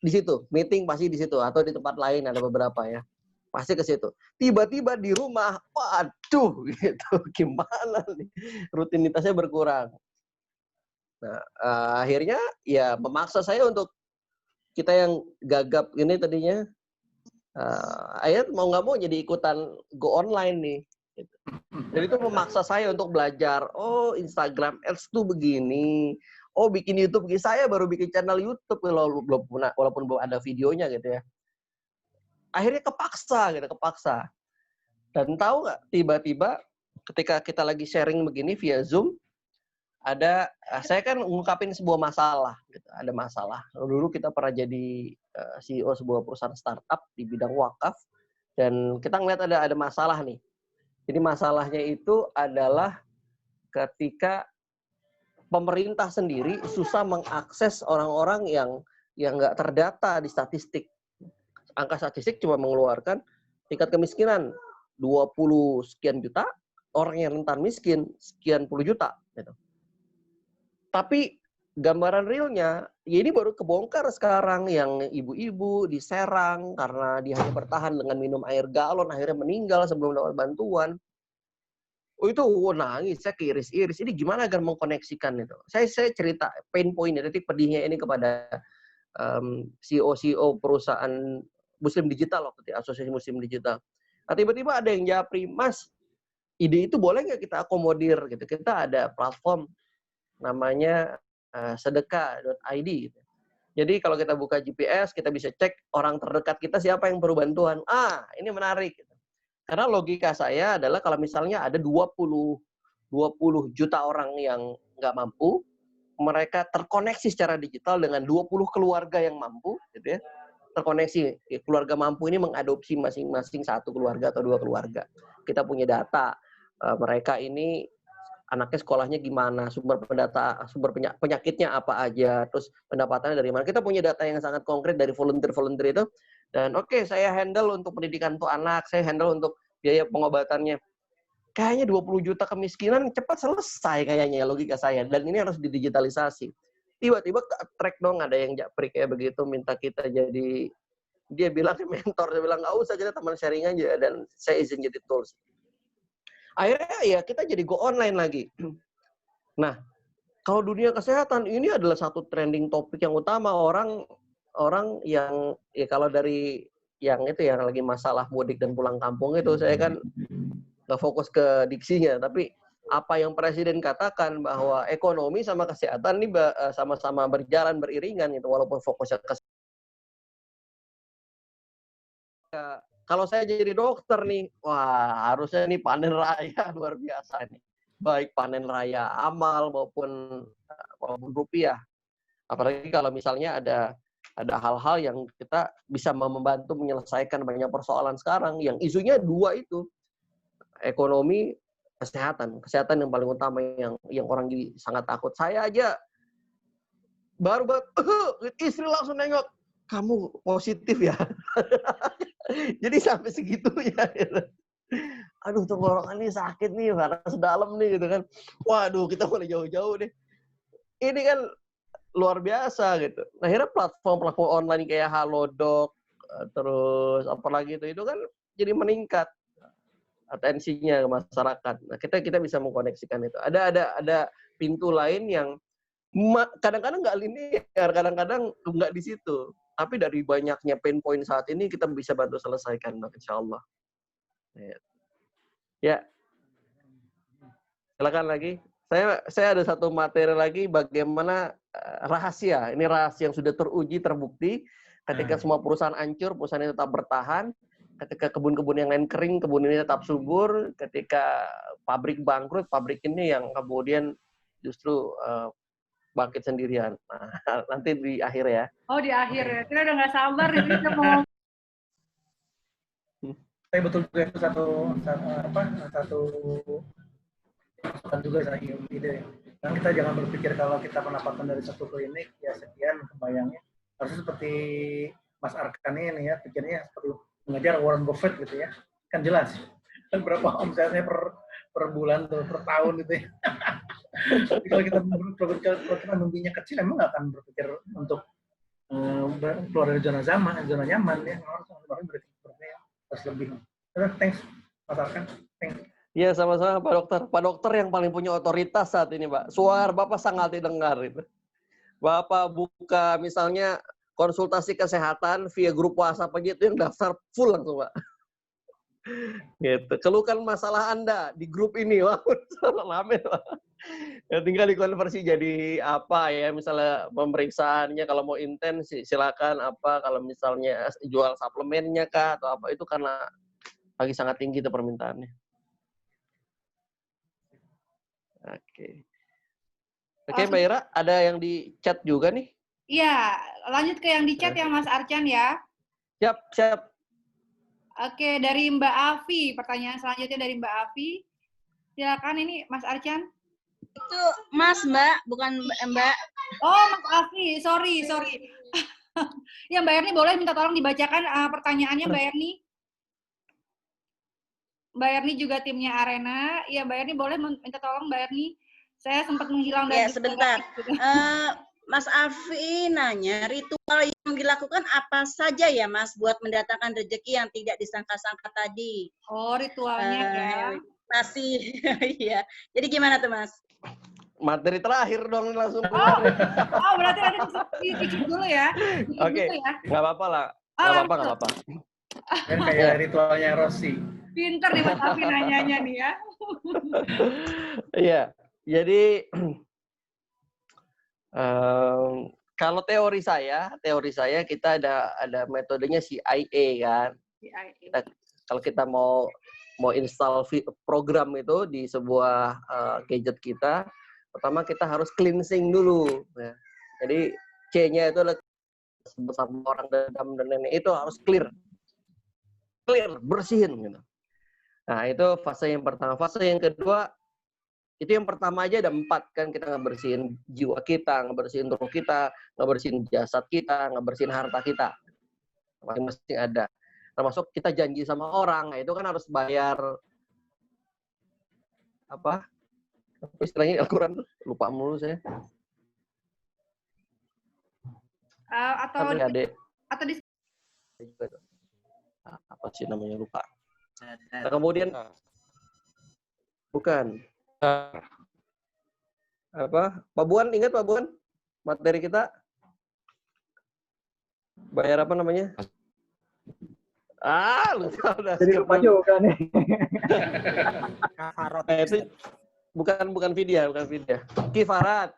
di situ. Meeting pasti di situ atau di tempat lain ada beberapa ya. Pasti ke situ. Tiba-tiba di rumah, waduh gitu. Gimana nih? Rutinitasnya berkurang. Nah, akhirnya ya memaksa saya untuk kita yang gagap ini tadinya akhirnya mau nggak mau jadi ikutan go online nih. Gitu. Jadi itu memaksa saya untuk belajar. Oh, Instagram Ads tuh begini. Oh, bikin YouTube begini. Saya baru bikin channel YouTube walaupun belum ada videonya gitu ya. Akhirnya kepaksa. Dan tahu nggak, tiba-tiba ketika kita lagi sharing begini via Zoom, saya kan ngungkapin sebuah masalah. Gitu. Ada masalah. Dulu kita pernah jadi CEO sebuah perusahaan startup di bidang wakaf, dan kita ngeliat ada masalah nih. Jadi masalahnya itu adalah ketika pemerintah sendiri susah mengakses orang-orang yang nggak terdata di statistik. Angka statistik cuma mengeluarkan tingkat kemiskinan 20 sekian juta, orang yang rentan miskin sekian puluh juta. Gitu. Tapi gambaran realnya, ya ini baru kebongkar sekarang yang ibu-ibu di Serang karena dia hanya bertahan dengan minum air galon, akhirnya meninggal sebelum dapat bantuan. Oh itu nangis, saya keiris-iris. Ini gimana agar mengkoneksikan itu? Saya cerita pain point, titik pedihnya ini kepada CEO perusahaan Muslim Digital waktu itu, Asosiasi Muslim Digital. Nah tiba-tiba ada yang japri, Mas, ide itu boleh nggak kita akomodir? Gitu. Kita ada platform namanya sedekah.id. Gitu. Jadi kalau kita buka GPS, kita bisa cek orang terdekat kita siapa yang perlu bantuan. Ini menarik. Gitu. Karena logika saya adalah kalau misalnya ada 20 juta orang yang nggak mampu, mereka terkoneksi secara digital dengan 20 keluarga yang mampu, gitu ya. Terkoneksi. Keluarga mampu ini mengadopsi masing-masing satu keluarga atau 2 keluarga. Kita punya data. Mereka ini anaknya sekolahnya gimana, sumber penyakitnya apa aja, terus pendapatannya dari mana. Kita punya data yang sangat konkret dari volunteer itu. Dan oke, saya handle untuk pendidikan untuk anak, saya handle untuk biaya pengobatannya. Kayaknya 20 juta kemiskinan cepat selesai kayaknya logika saya. Dan ini harus didigitalisasi. Tiba-tiba track dong ada yang japri kayak begitu, minta kita jadi, dia bilang mentor, dia bilang nggak usah, kita teman sharing aja. Dan saya izin jadi tools. Akhirnya ya kita jadi go online lagi. Nah, kalau dunia kesehatan ini adalah satu trending topik yang utama, orang yang ya kalau dari yang itu yang lagi masalah mudik dan pulang kampung itu, saya kan nggak fokus ke diksinya, tapi apa yang Presiden katakan bahwa ekonomi sama kesehatan ini sama-sama berjalan beriringan gitu, walaupun fokusnya ke kalau saya jadi dokter nih, wah harusnya nih panen raya luar biasa nih. Baik panen raya amal maupun rupiah. Apalagi kalau misalnya ada hal-hal yang kita bisa membantu menyelesaikan banyak persoalan sekarang. Yang isunya 2 itu. Ekonomi, kesehatan. Kesehatan yang paling utama yang orang jadi sangat takut. Saya aja baru istri langsung nengok, kamu positif ya. Jadi sampai segitunya. Gitu. Aduh, tenggorokan ini sakit nih, panas dalam nih gitu kan. Waduh, kita mulai jauh-jauh deh. Ini kan luar biasa gitu. Nah, akhirnya platform online kayak Halodoc, terus apalagi itu kan jadi meningkat atensinya ke masyarakat. Nah, kita bisa mengkoneksikan itu. Ada pintu lain yang kadang-kadang nggak linear, kadang-kadang nggak di situ. Tapi dari banyaknya pain point saat ini kita bisa bantu selesaikan, insya Allah. Ya, silakan lagi. Saya ada satu materi lagi, bagaimana rahasia. Ini rahasia yang sudah teruji, terbukti. Ketika semua perusahaan hancur, perusahaan ini tetap bertahan. Ketika kebun-kebun yang lain kering, kebun ini tetap subur. Ketika pabrik bangkrut, pabrik ini yang kemudian justru bangkit sendirian. Nah, nanti di akhir ya. Oh, di akhir ya. Kita udah nggak sabar nih kita mau. Tapi betul juga itu satu masukan juga saya ide. Dan kita jangan berpikir kalau kita pendapatan dari satu klinik ya sekian kebayangnya. Harusnya seperti Mas Arkan ini ya, pikirnya seperti mengejar Warren Buffett gitu ya. Kan jelas. Kan berapa omsetnya per bulan tuh, per tahun gitu ya. Tapi kalau kita mimpinya kecil, emang nggak akan berpikir untuk keluar dari zona nyaman ya. Harus lebih. Thanks, Mas Arkan. Thanks. Iya, sama-sama Pak Dokter. Pak Dokter yang paling punya otoritas saat ini, Pak. Suara Bapak sangat didengar itu. Bapak buka misalnya konsultasi kesehatan via grup WhatsApp aja itu yang daftar full langsung, Pak. Gitu. Keluhkan masalah Anda di grup ini, wah, rame, Pak. Ya, tinggal dikonversi jadi apa ya, misalnya pemeriksaannya kalau mau intens silakan apa, kalau misalnya jual suplemennya kah atau apa, itu karena lagi sangat tinggi itu permintaannya. Oke, Mbak Ira, ada yang di chat juga nih? Iya, lanjut ke yang di chat ya Mas Arcan ya. Siap. Oke, dari Mbak Afi, pertanyaan selanjutnya dari Mbak Afi. Silakan ini Mas Arcan. Itu Mbak, bukan Mbak. Oh, Mas Afi, sorry. Ya, Mbak Erni boleh minta tolong dibacakan pertanyaannya, Mbak Erni? Mbak Erni juga timnya Arena. Ya, Mbak Erni boleh minta tolong Mbak Erni. Saya sempat menghilang dari... Ya, sebentar. Mas Afi nanya, ritual yang dilakukan apa saja ya, Mas, buat mendatangkan rezeki yang tidak disangka-sangka tadi? Oh, ritualnya ya. Masih, iya. Jadi gimana tuh, Mas? Materi terakhir dong langsung. Oh, berarti nanti dikit dulu ya. Oke, nggak apa-apa lah. Nggak apa-apa. Kan kayak ritualnya Rossi. Pinter nih Mas Afi nanyanya nih ya. Iya, jadi kalau teori saya kita ada metodenya CIA kan. Kalau kita mau install program itu di sebuah gadget kita, pertama kita harus cleansing dulu. Ya. Jadi C-nya itu adalah bersama orang dendam dan nenek itu harus clear, bersihin gitu. Nah, itu fase yang pertama. Fase yang kedua, itu yang pertama aja ada 4 kan, kita ngebersihin jiwa kita, ngebersihin tubuh kita, ngebersihin jasad kita, ngebersihin harta kita. Masing-masing ada. Termasuk kita janji sama orang, nah itu kan harus bayar apa? Istilahnya Al-Quran tuh, lupa mulu saya. Atau di apa sih namanya, lupa. Nah, kemudian bukan apa, Pak Buan, ingat Pak Buan materi kita bayar apa namanya? Lu udah jadi lupa juga nih. Kafarat. Itu bukan vidya. Kifarat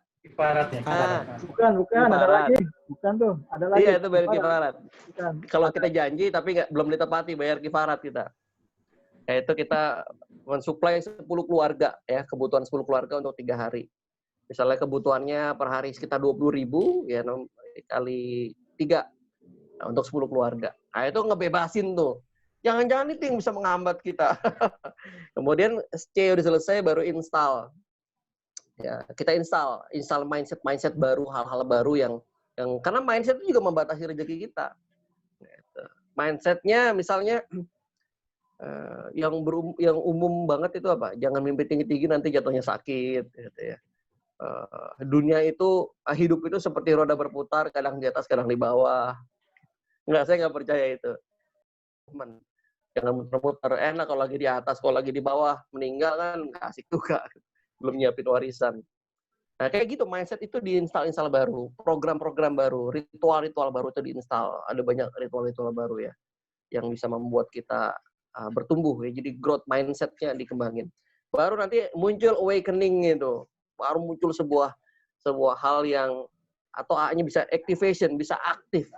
ya. Bukan, ada lagi. Bukan tuh, ada lagi. Iya, itu bayar kifarat. Kalau kita janji tapi belum ditepati, bayar kifarat kita. Yaitu kita mensuplai 10 keluarga ya, kebutuhan 10 keluarga untuk 3 hari. Misalnya kebutuhannya per hari sekitar 20.000 ya, kali 3 untuk 10 keluarga. Nah, itu ngebebasin tuh. Jangan-jangan itu yang bisa menghambat kita. Kemudian C udah selesai baru install. Ya, kita install mindset baru, hal-hal baru yang karena mindset itu juga membatasi rezeki kita. Gitu. Mindsetnya misalnya yang umum banget itu apa? Jangan mimpi tinggi-tinggi nanti jatuhnya sakit, gitu ya. Dunia itu, hidup itu seperti roda berputar, kadang di atas, kadang di bawah. Enggak, saya nggak percaya itu. Jangan muter-muter, enak kalau lagi di atas, kalau lagi di bawah, meninggal kan nggak asik juga. Belum nyiapin warisan. Nah, kayak gitu, mindset itu diinstal baru, program-program baru, ritual-ritual baru itu diinstal. Ada banyak ritual-ritual baru ya, yang bisa membuat kita bertumbuh ya. Jadi growth mindset-nya dikembangin. Baru nanti muncul awakening itu. Baru muncul sebuah hal yang, atau A-nya bisa activation, bisa aktif.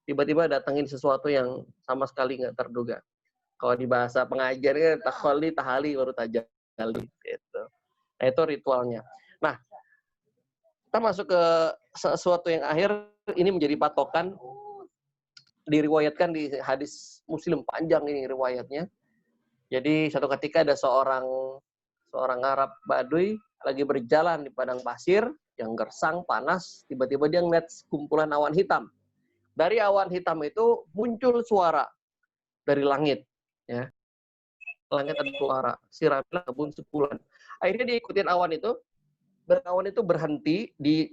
Tiba-tiba datangin sesuatu yang sama sekali nggak terduga. Kalau di bahasa pengajarnya, tahali baru tajali. Gitu. Nah, itu ritualnya. Nah, kita masuk ke sesuatu yang akhir, ini menjadi patokan, diriwayatkan di hadis Muslim, panjang ini riwayatnya. Jadi suatu ketika ada seorang Arab Baduy lagi berjalan di padang pasir yang gersang, panas, tiba-tiba dia ngeliat kumpulan awan hitam. Dari awan hitam itu muncul suara dari langit, ya. Langit ada suara, siramilah kebun sepulan. Akhirnya dia ikutin awan itu, dan awan itu berhenti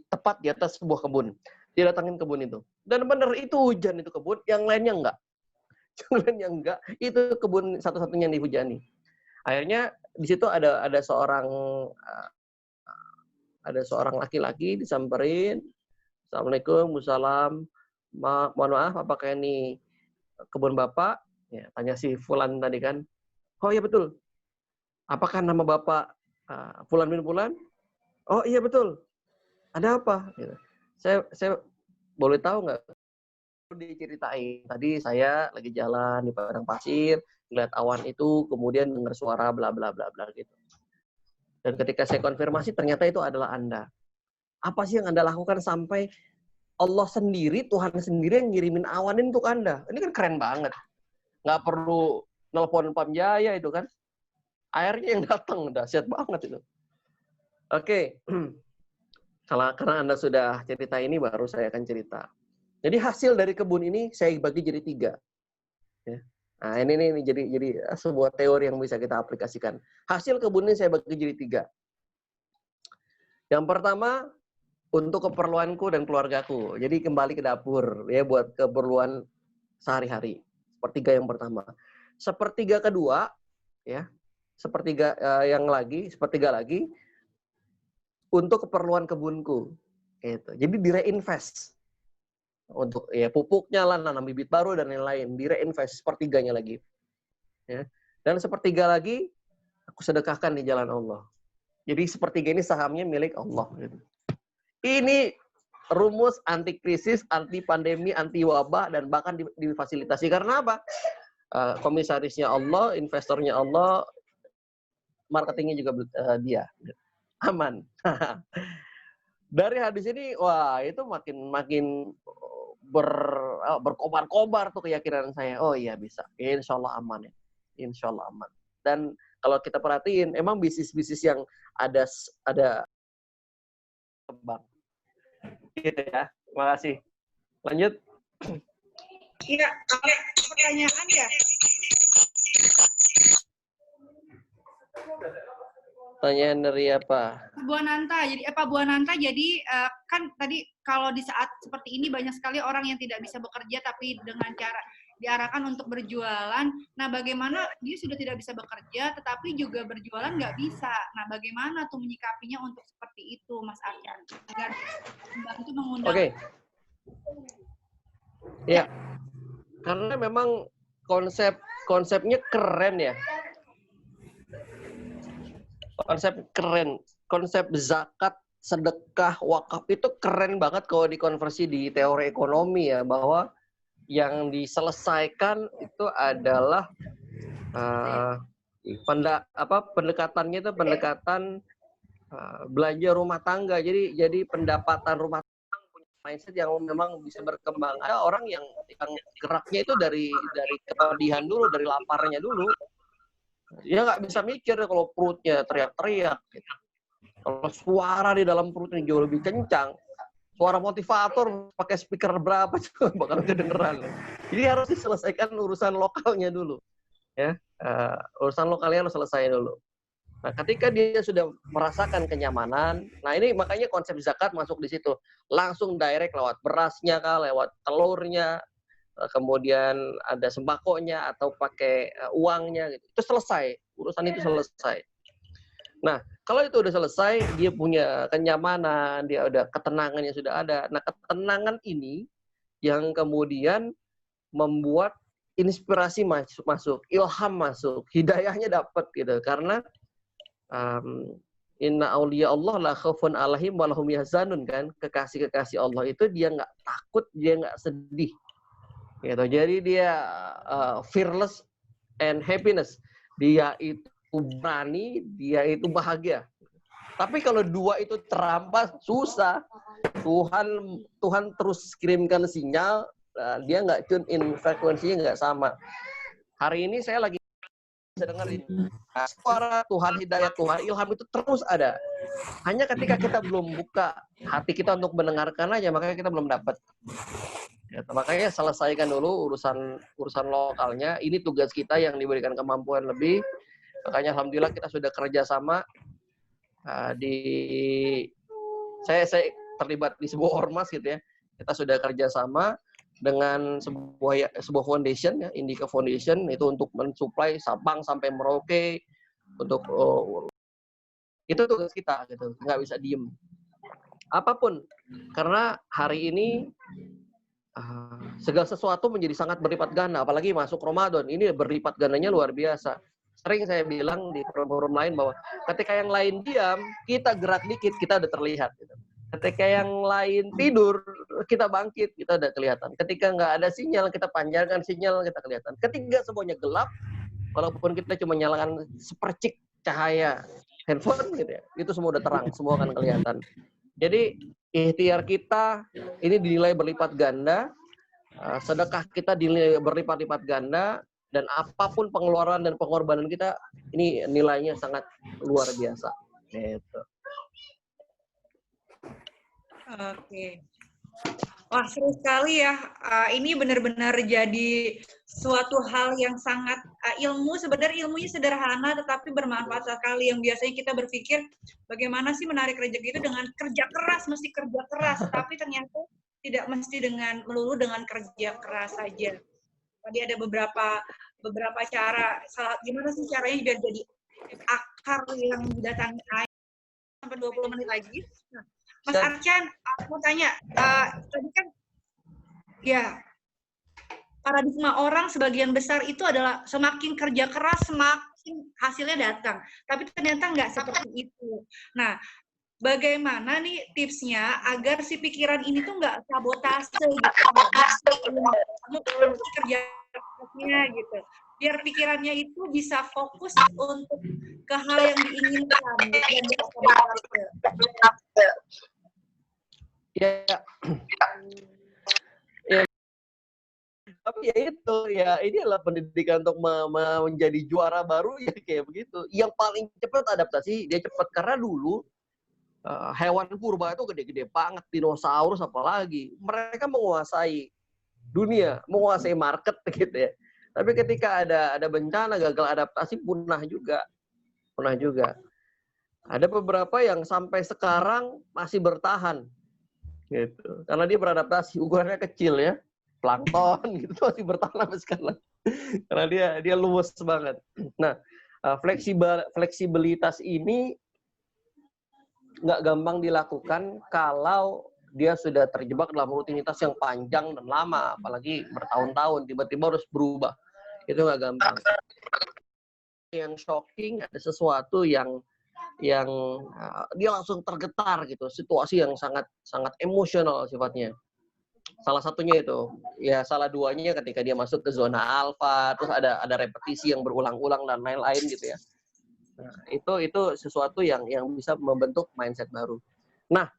tepat di atas sebuah kebun. Dia datangin kebun itu. Dan benar itu hujan itu kebun, yang lainnya enggak. Yang lainnya enggak, itu kebun satu-satunya yang dihujani. Akhirnya di situ ada seorang laki-laki disamperin, Assalamualaikum, Waalaikumsalam. Mohon maaf, apakah ini kebun Bapak? Ya, tanya si Fulan tadi kan. Oh iya betul. Apakah nama Bapak Fulan bin Fulan? Oh iya betul. Ada apa? Gitu. Saya boleh tahu nggak? Diceritain. Tadi saya lagi jalan di padang pasir, lihat awan itu, kemudian dengar suara bla bla bla bla gitu. Dan ketika saya konfirmasi, ternyata itu adalah Anda. Apa sih yang Anda lakukan sampai Allah sendiri, Tuhan sendiri yang ngirimin awanin untuk Anda? Ini kan keren banget. Nggak perlu nelpon Pamjaya itu kan. Airnya yang datang, dahsyat banget itu. Oke. Karena Anda sudah cerita ini, baru saya akan cerita. Jadi hasil dari kebun ini saya bagi jadi 3. Ya. Nah, ini jadi sebuah teori yang bisa kita aplikasikan. Hasil kebun ini saya bagi jadi 3. Yang pertama, untuk keperluanku dan keluargaku. Jadi kembali ke dapur ya, buat keperluan sehari-hari. Sepertiga yang pertama. Sepertiga kedua, ya, sepertiga lagi untuk keperluan kebunku. Gitu. Jadi direinvest. Untuk ya pupuknya lah, nanam bibit baru dan lain-lain, direinvest sepertiganya lagi. Ya. Dan sepertiga lagi aku sedekahkan di jalan Allah. Jadi sepertiga ini sahamnya milik Allah. Gitu. Ini rumus anti krisis, anti pandemi, anti wabah, dan bahkan difasilitasi karena apa? Komisarisnya Allah, investornya Allah, marketingnya juga dia. Aman. Dari hadis ini, wah itu makin berkobar-kobar tuh keyakinan saya. Oh iya bisa, insya Allah aman ya, insya Allah aman. Dan kalau kita perhatiin, emang bisnis-bisnis yang ada kembang. Gitu ya, terima kasih. Lanjut. Iya, pertanyaan ya. Pertanyaan dari apa? Pak Buananta, jadi kan tadi kalau di saat seperti ini banyak sekali orang yang tidak bisa bekerja tapi dengan cara diarahkan untuk berjualan. Nah, bagaimana dia sudah tidak bisa bekerja tetapi juga berjualan nggak bisa. Nah, bagaimana tuh menyikapinya untuk seperti itu, Mas Arcan? Agar membantu mengundang. Oke. Ya, karena memang konsepnya keren ya. Konsep zakat, sedekah, wakaf itu keren banget kalau dikonversi di teori ekonomi ya, bahwa yang diselesaikan itu adalah pendekatannya itu pendekatan belanja rumah tangga. Jadi pendapatan rumah tangga punya mindset yang memang bisa berkembang. Ada orang yang geraknya itu dari kepedihan dulu, dari laparnya dulu. Dia nggak bisa mikir kalau perutnya teriak-teriak. Gitu. Kalau suara di dalam perutnya jauh lebih kencang, suara motivator pakai speaker berapa juga bakal kedengeran. Jadi harus diselesaikan urusan lokalnya dulu. Ya, urusan lokalnya harus selesai dulu. Nah, ketika dia sudah merasakan kenyamanan, nah ini makanya konsep zakat masuk di situ. Langsung direct lewat berasnya kah, lewat telurnya, kemudian ada sembakonya atau pakai uangnya gitu. Itu selesai, urusan itu selesai. Nah, kalau itu udah selesai, dia punya kenyamanan, dia udah ketenangannya sudah ada. Nah, ketenangan ini yang kemudian membuat inspirasi masuk, ilham masuk, hidayahnya dapat gitu. Karena inna auliya Allah la khaufun alaihim wa lahum yahzanun kan. Kekasih-kekasih Allah itu dia nggak takut, dia nggak sedih. Gitu. Jadi dia fearless and happiness. Dia itu berani, dia itu bahagia. Tapi kalau dua itu terampas, susah. Tuhan terus kirimkan sinyal, dia nggak tune in, frekuensinya nggak sama. Hari ini saya lagi dengar ini. Suara Tuhan, hidayah Tuhan, ilham itu terus ada. Hanya ketika kita belum buka hati kita untuk mendengarkan aja, makanya kita belum dapat. Ya, makanya selesaikan dulu urusan lokalnya. Ini tugas kita yang diberikan kemampuan lebih. Makanya alhamdulillah kita sudah kerjasama saya terlibat di sebuah ormas gitu ya. Kita sudah kerjasama dengan sebuah foundation ya, Indica Foundation, itu untuk mensuplai Sabang sampai Merauke untuk itu tugas kita gitu, nggak bisa diem apapun, karena hari ini segala sesuatu menjadi sangat berlipat ganda, apalagi masuk Ramadan ini berlipat gandanya luar biasa. Sering saya bilang di forum-forum lain bahwa ketika yang lain diam, kita gerak dikit, kita udah terlihat. Gitu. Ketika yang lain tidur, kita bangkit, kita udah kelihatan. Ketika nggak ada sinyal, kita panjangkan sinyal, kita kelihatan. Ketika semuanya gelap, walaupun kita cuma nyalakan sepercik cahaya handphone, gitu ya, itu semua udah terang, semua akan kelihatan. Jadi ikhtiar kita ini dinilai berlipat ganda, sedekah kita dinilai berlipat-lipat ganda, dan apapun pengeluaran dan pengorbanan kita, ini nilainya sangat luar biasa. Gitu. Oke. Wah, seru sekali ya. Ini benar-benar jadi suatu hal yang sangat sebenarnya ilmunya sederhana tetapi bermanfaat sekali. Yang biasanya kita berpikir bagaimana sih menarik rezeki itu dengan kerja keras, mesti kerja keras, tapi ternyata tidak mesti melulu dengan kerja keras saja. Tadi ada beberapa cara. Gimana sih caranya biar jadi akar yang didatangi air sampai 20 menit lagi. Nah, Mas Arcan, aku mau tanya, tadi kan ya paradigma orang sebagian besar itu adalah semakin kerja keras semakin hasilnya datang. Tapi ternyata nggak seperti itu. Nah, bagaimana nih tipsnya agar si pikiran ini tuh nggak sabotase gitu, kerja kerasnya gitu, biar pikirannya itu bisa fokus untuk ke hal yang diinginkan dan sabotase. Ya, tapi ya itu ya, ini adalah pendidikan untuk menjadi juara baru ya kayak begitu. Yang paling cepat adaptasi dia cepat karena dulu hewan purba itu gede-gede banget, dinosaurus apalagi. Mereka menguasai dunia, menguasai market gitu ya. Tapi ketika ada bencana, gagal adaptasi, punah juga. Ada beberapa yang sampai sekarang masih bertahan. Gitu. Karena dia beradaptasi, ukurannya kecil ya. Plankton gitu masih bertahan sampai sekarang. Karena dia luwes banget. Nah, fleksibilitas ini nggak gampang dilakukan kalau dia sudah terjebak dalam rutinitas yang panjang dan lama, apalagi bertahun-tahun, tiba-tiba harus berubah. Itu nggak gampang. Yang shocking, ada sesuatu yang dia langsung tergetar gitu, situasi yang sangat emosional sifatnya. Salah satunya itu, ya salah duanya ketika dia masuk ke zona alfa, terus ada repetisi yang berulang-ulang dan lain-lain gitu ya. Nah, itu sesuatu yang bisa membentuk mindset baru. Nah,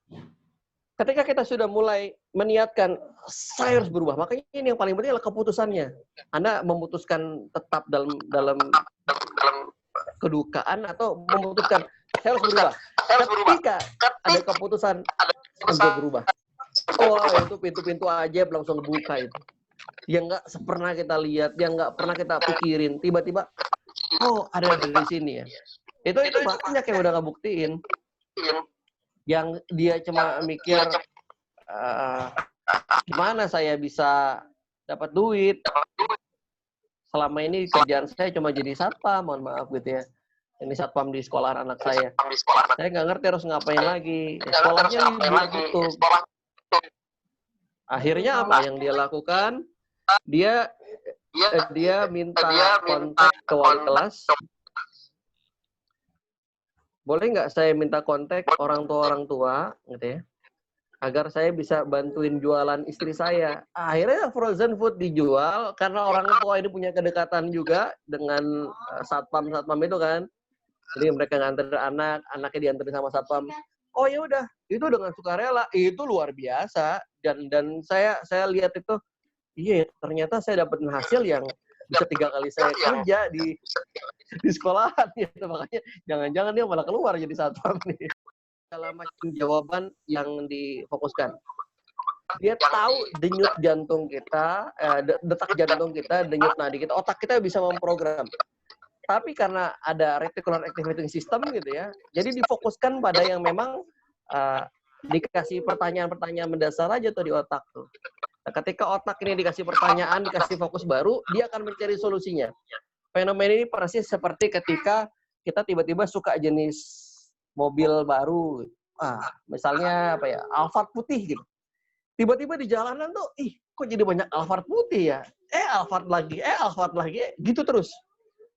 ketika kita sudah mulai meniatkan saya harus berubah, makanya ini yang paling penting adalah keputusannya. Anda memutuskan tetap dalam kedukaan atau memutuskan saya harus berubah. Ketika ada keputusan untuk berubah, itu pintu-pintu ajaib langsung buka itu. Yang nggak pernah kita lihat, yang nggak pernah kita pikirin, tiba-tiba, ada dari sini ya. Itu banyak yang udah ngebuktiin. Yang dia cuma mikir, gimana saya bisa dapat duit. Selama ini kerjaan saya cuma jadi satpam, mohon maaf gitu ya. Ini satpam di sekolah anak saya. Saya nggak ngerti harus ngapain lagi. Sekolahnya libur tutup. Akhirnya apa yang dia lakukan? Dia minta kontak ke wali kelas. Boleh nggak saya minta kontak orang tua gitu ya, agar saya bisa bantuin jualan istri saya. Akhirnya frozen food dijual karena orang tua ini punya kedekatan juga dengan satpam itu kan. Jadi mereka nganter anaknya dianterin sama satpam. Oh ya udah, itu dengan sukarela, itu luar biasa. Dan saya lihat itu, iya ternyata saya dapat hasil yang bisa 3 kali saya kerja di sekolahan gitu. Makanya jangan-jangan dia malah keluar jadi satpam nih. Dalam macam jawaban yang difokuskan. Dia tahu denyut jantung kita, detak jantung kita, denyut nadi kita, otak kita bisa memprogram. Tapi karena ada reticular activating system gitu ya, jadi difokuskan pada yang memang dikasih pertanyaan-pertanyaan mendasar aja tuh di otak tuh. Nah, ketika otak ini dikasih pertanyaan, dikasih fokus baru, dia akan mencari solusinya. Fenomena ini persis seperti ketika kita tiba-tiba suka jenis mobil baru, misalnya Alphard putih gitu. Tiba-tiba di jalanan tuh, kok jadi banyak Alphard putih ya? Alphard lagi, gitu terus.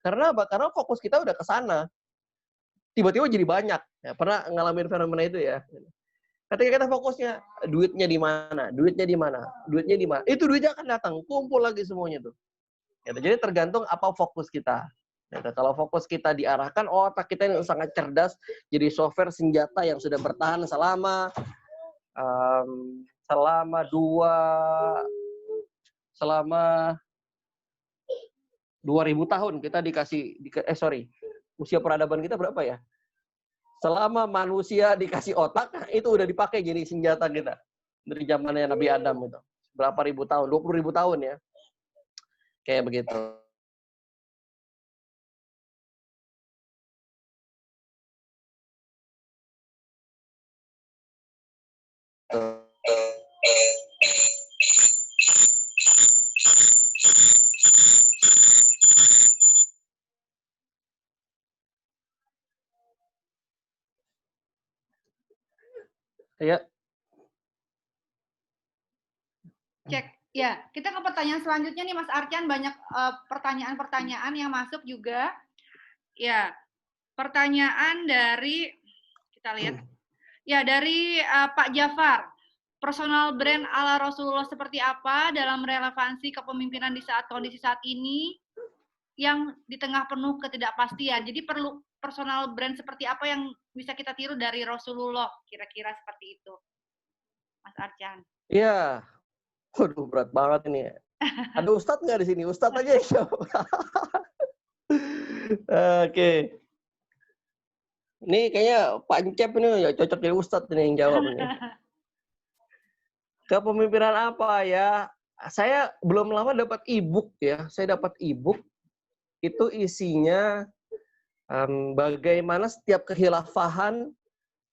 Karena apa? Karena fokus kita udah ke sana. Tiba-tiba jadi banyak. Ya, pernah ngalamin fenomena itu ya? Ketika kita fokusnya, duitnya di mana? Itu duitnya akan datang, kumpul lagi semuanya tuh. Jadi tergantung apa fokus kita. Kalau fokus kita diarahkan, otak kita yang sangat cerdas, jadi software senjata yang sudah bertahan selama 2000 tahun kita usia peradaban kita berapa ya? Selama manusia dikasih otak, itu udah dipakai jadi senjata kita. Dari zamannya Nabi Adam itu. Berapa ribu tahun? 20.000 tahun ya. Kayak begitu. Ya. Cek. Ya, kita ke pertanyaan selanjutnya nih Mas Arcan, banyak pertanyaan-pertanyaan yang masuk juga. Ya, pertanyaan dari kita lihat. Ya, dari Pak Jafar. Personal brand ala Rasulullah seperti apa dalam relevansi kepemimpinan di saat kondisi saat ini yang di tengah penuh ketidakpastian. Jadi perlu personal brand seperti apa yang bisa kita tiru dari Rasulullah, kira-kira seperti itu. Mas Arcan. Iya. Waduh, berat banget ini ya. Ada Ustadz nggak di sini? Ustadz aja yang jawab. Oke. Ini kayaknya Pak Encep ini ya cocok jadi Ustadz ini yang jawab ini. Kepemimpinan apa ya? Saya belum lama dapat e-book ya. Saya dapat e-book itu isinya bagaimana setiap kekhilafahan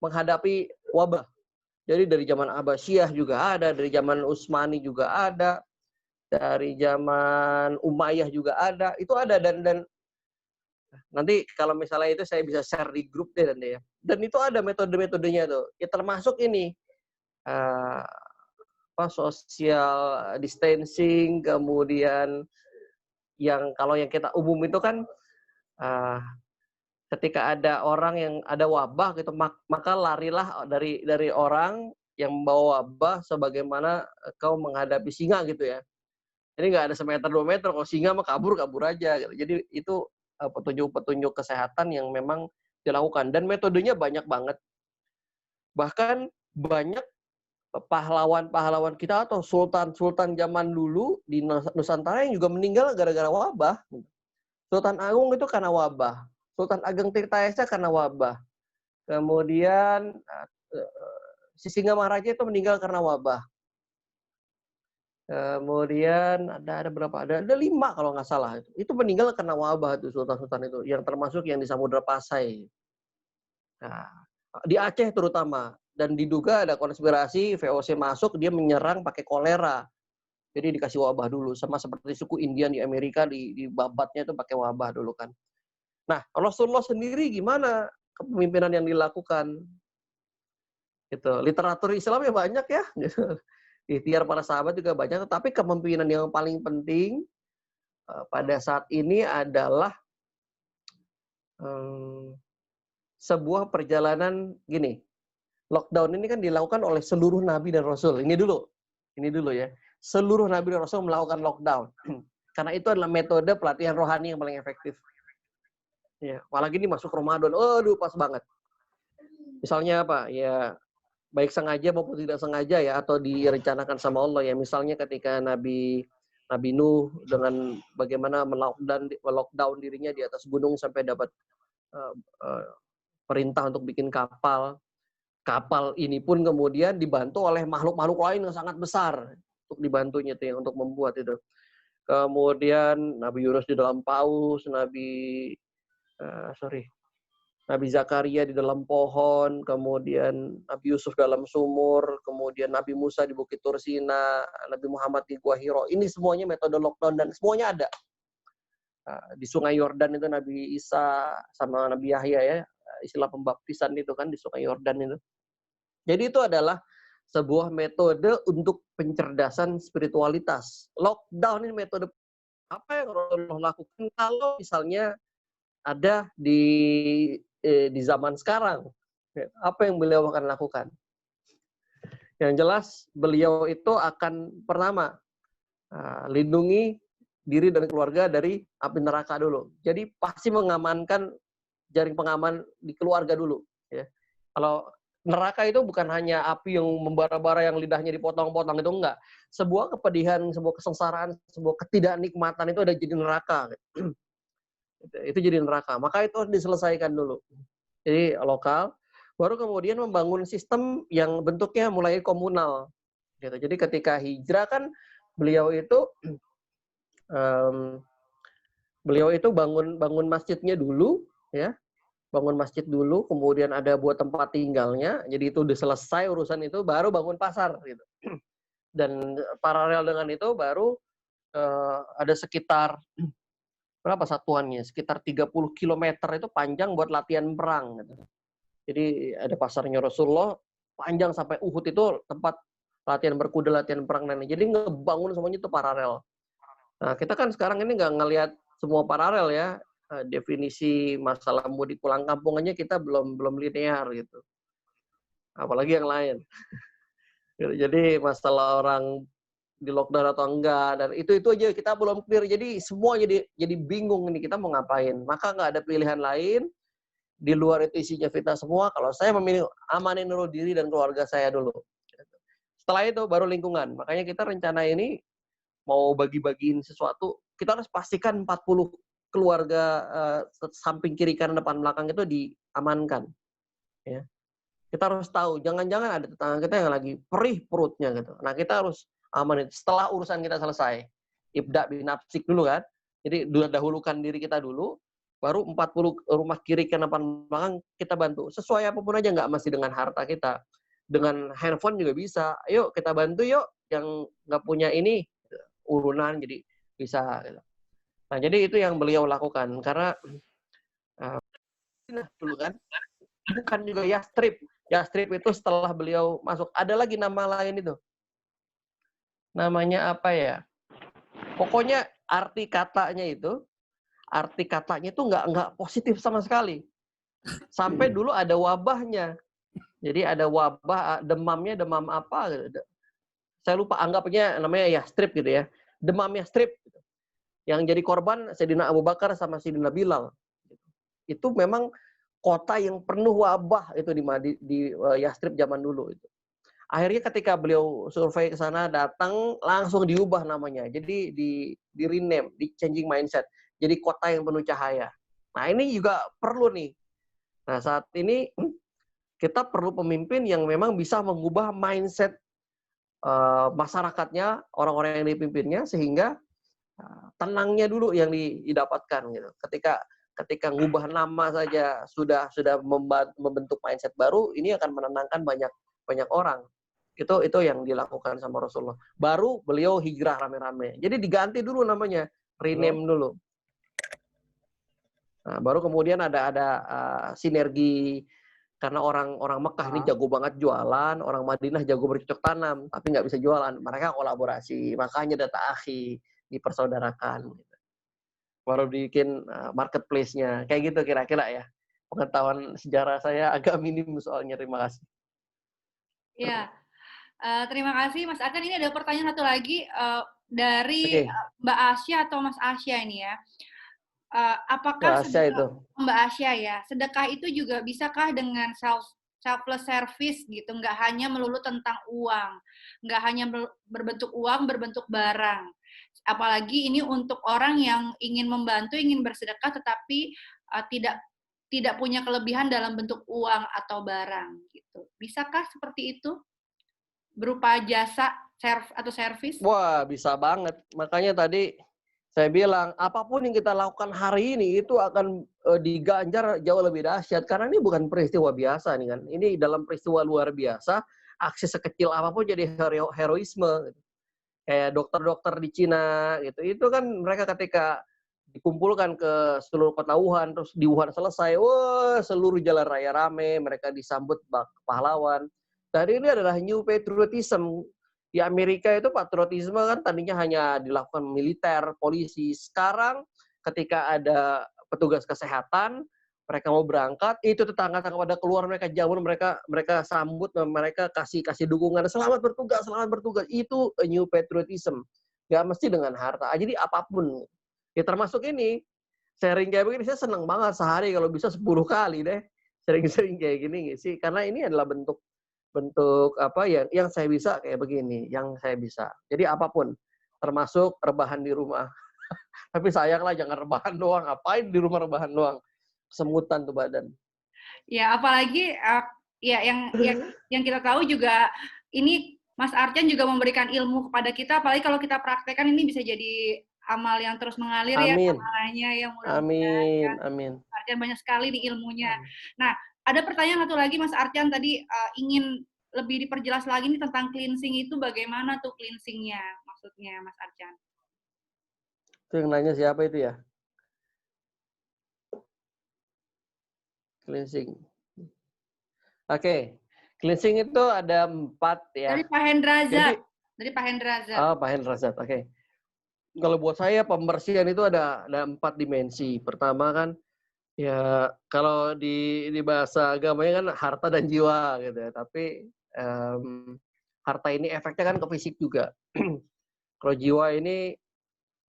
menghadapi wabah. Jadi dari zaman Abbasiyah juga ada, dari zaman Utsmani juga ada, dari zaman Umayyah juga ada. Itu ada dan nanti kalau misalnya itu saya bisa share di grup deh nanti ya. Dan itu ada metode-metodenya tuh. Ya termasuk ini social distancing, kemudian yang kalau yang kita umum itu kan ketika ada orang yang ada wabah gitu, maka larilah dari orang yang membawa wabah sebagaimana kau menghadapi singa gitu ya. Jadi nggak ada 1 meter 2 meter, kalau singa mah kabur aja gitu. Jadi itu petunjuk-petunjuk kesehatan yang memang dilakukan dan metodenya banyak banget. Bahkan banyak pahlawan-pahlawan kita atau sultan-sultan zaman dulu di Nusantara yang juga meninggal gara-gara wabah. Sultan Agung itu karena wabah. Sultan Ageng Tirta Esa karena wabah. Kemudian si Singamaraja itu meninggal karena wabah. Kemudian ada berapa? Ada 5 kalau nggak salah. Itu meninggal karena wabah itu sultan-sultan itu, yang termasuk yang di Samudra Pasai. Nah, di Aceh terutama. Dan diduga ada konspirasi VOC masuk, dia menyerang pakai kolera. Jadi dikasih wabah dulu, sama seperti suku Indian di Amerika di babatnya itu pakai wabah dulu kan. Nah, Rasulullah sendiri gimana kepemimpinan yang dilakukan? Gitu. Literatur Islamnya banyak ya. Gitu. Ikhtiar para sahabat juga banyak, tetapi kepemimpinan yang paling penting pada saat ini adalah sebuah perjalanan gini. Lockdown ini kan dilakukan oleh seluruh nabi dan rasul. Ini dulu ya. Seluruh nabi dan rasul melakukan lockdown. Karena itu adalah metode pelatihan rohani yang paling efektif. Ya, apalagi ini masuk Ramadan. Aduh, pas banget. Misalnya apa? Ya, baik sengaja maupun tidak sengaja ya, atau direncanakan sama Allah ya. Misalnya ketika Nabi Nuh dengan bagaimana melockdown dirinya di atas gunung sampai dapat perintah untuk bikin kapal. Kapal ini pun kemudian dibantu oleh makhluk-makhluk lain yang sangat besar untuk dibantunya itu, yang untuk membuat itu. Kemudian Nabi Yunus di dalam paus, Nabi Zakaria di dalam pohon, kemudian Nabi Yusuf dalam sumur, kemudian Nabi Musa di Bukit Tursina, Nabi Muhammad di Gua Hiro. Ini semuanya metode lockdown dan semuanya ada. Di Sungai Yordan itu Nabi Isa sama Nabi Yahya ya, istilah pembaptisan itu kan di Sungai Yordan itu. Jadi itu adalah sebuah metode untuk pencerdasan spiritualitas. Lockdown ini metode apa yang Rasulullah lakukan kalau misalnya ada di zaman sekarang. Apa yang beliau akan lakukan? Yang jelas beliau itu akan pertama lindungi diri dan keluarga dari api neraka dulu. Jadi pasti mengamankan jaring pengaman di keluarga dulu. Ya. Kalau neraka itu bukan hanya api yang membara-bara yang lidahnya dipotong-potong, itu enggak. Sebuah kepedihan, sebuah kesengsaraan, sebuah ketidaknikmatan itu ada jadi neraka. Itu jadi neraka. Maka itu harus diselesaikan dulu. Jadi lokal, baru kemudian membangun sistem yang bentuknya mulai komunal. Gitu. Jadi ketika hijrah kan beliau itu bangun masjidnya dulu, ya. Bangun masjid dulu, kemudian ada buat tempat tinggalnya. Jadi itu udah selesai urusan itu, baru bangun pasar gitu. Dan paralel dengan itu baru ada sekitar berapa satuannya? Sekitar 30 km itu panjang buat latihan perang gitu. Jadi ada pasarnya Rasulullah panjang sampai Uhud itu tempat latihan berkuda, latihan perang dan jadi ngebangun semuanya itu paralel. Nah, kita kan sekarang ini nggak ngelihat semua paralel ya. Definisi masalah mudik pulang kampung aja kita belum linear gitu. Apalagi yang lain. Jadi masalah orang di lockdown atau enggak, dan itu aja kita belum clear. Jadi semua jadi bingung ini kita mau ngapain. Maka nggak ada pilihan lain. Di luar itu isinya fitnah semua. Kalau saya memilih amanin dulu diri dan keluarga saya dulu. Setelah itu baru lingkungan. Makanya kita rencana ini mau bagi-bagiin sesuatu, kita harus pastikan 40 keluarga samping kiri kanan depan belakang itu diamankan. Ya. Kita harus tahu, jangan-jangan ada tetangga kita yang lagi perih perutnya gitu. Nah, kita harus amanin setelah urusan kita selesai. Ibda binafsik dulu kan. Jadi dahulukan diri kita dulu, baru 40 rumah kiri kanan depan belakang kita bantu. Sesuai apapun aja, nggak mesti dengan harta kita. Dengan handphone juga bisa. Ayo kita bantu yuk yang nggak punya ini urunan jadi bisa gitu. Nah, jadi itu yang beliau lakukan karena dulu kan bukan juga Yastrib. Yastrib itu setelah beliau masuk. Ada lagi nama lain itu. Namanya apa ya? Pokoknya arti katanya itu nggak positif sama sekali. Sampai dulu ada wabahnya. Jadi ada wabah, demamnya demam apa gitu. Saya lupa, anggapnya namanya Yastrib gitu ya. Demam Yastrib. Yang jadi korban Sayyidina Abu Bakar sama Sayyidina Bilal. Itu memang kota yang penuh wabah itu di Yastrib zaman dulu itu. Akhirnya ketika beliau survei ke sana datang langsung diubah namanya. Jadi di rename, di changing mindset. Jadi kota yang penuh cahaya. Nah, ini juga perlu nih. Nah, saat ini kita perlu pemimpin yang memang bisa mengubah mindset masyarakatnya, orang-orang yang dipimpinnya, sehingga tenangnya dulu yang didapatkan gitu. Ketika ngubah nama saja sudah membentuk mindset baru, ini akan menenangkan banyak orang. Itu yang dilakukan sama Rasulullah. Baru beliau hijrah rame-rame. Jadi diganti dulu namanya, rename dulu. Nah, baru kemudian ada sinergi, karena orang Mekah ini jago banget jualan, orang Madinah jago bercocok tanam, tapi nggak bisa jualan. Mereka kolaborasi, makanya data akhi dipersaudarakan. Gitu. Baru bikin marketplace-nya, kayak gitu kira-kira ya. Pengetahuan sejarah saya agak minim soalnya. Terima kasih. Ya, terima kasih Mas Arkan. Ini ada pertanyaan satu lagi dari Mbak Asya atau Mas Asya ini ya. Apakah Mbak Asya ya, sedekah itu juga bisakah dengan selfless service gitu, nggak hanya melulu tentang uang, nggak hanya berbentuk uang, berbentuk barang. Apalagi ini untuk orang yang ingin membantu, ingin bersedekah, tetapi tidak punya kelebihan dalam bentuk uang atau barang gitu. Bisakah seperti itu? Berupa jasa atau servis? Wah, bisa banget. Makanya tadi saya bilang, apapun yang kita lakukan hari ini itu akan diganjar jauh lebih dahsyat. Karena ini bukan peristiwa biasa nih kan. Ini dalam peristiwa luar biasa, aksi sekecil apapun jadi heroisme. Kayak dokter-dokter di Cina gitu. Itu kan mereka ketika dikumpulkan ke seluruh kota Wuhan, terus di Wuhan selesai, wah seluruh jalan raya rame, mereka disambut pahlawan. Tadi ini adalah new patriotism. Di Amerika itu patriotisme kan tadinya hanya dilakukan militer, polisi. Sekarang ketika ada petugas kesehatan, mereka mau berangkat, itu tetangga-tetangga pada keluar, mereka jamun, mereka sambut, mereka kasih dukungan, selamat bertugas. Itu a new patriotism. Nggak mesti dengan harta. Jadi apapun. Ya termasuk ini, sharing kayak begini, saya senang banget sehari kalau bisa 10 kali deh. Sering-sering kayak gini sih. Karena ini adalah bentuk apa yang saya bisa kayak begini, yang saya bisa. Jadi apapun, termasuk rebahan di rumah. Tapi sayanglah jangan rebahan doang. Ngapain di rumah rebahan doang? Kesemutan tuh badan. Ya, apalagi ya yang kita tahu juga ini Mas Arcan juga memberikan ilmu kepada kita, apalagi kalau kita praktekkan ini bisa jadi amal yang terus mengalir. Amin. Ya amalnya yang mudah-mudahan. Amin. Arcan banyak sekali di ilmunya. Nah, ada pertanyaan satu lagi Mas Arcan tadi ingin lebih diperjelas lagi nih tentang cleansing itu, bagaimana tuh cleansingnya maksudnya Mas Arcan? Itu yang nanya siapa itu ya? Cleansing. Oke. Cleansing itu ada 4 ya. Dari Pak Hendrazat. Dari Pak Hendrazat. Oh, Pak Hendrazat. Oke. Kalau buat saya pembersihan itu ada 4 dimensi. Pertama kan ya kalau di bahasa agamanya kan harta dan jiwa gitu ya. Tapi harta ini efeknya kan ke fisik juga. Kalau jiwa ini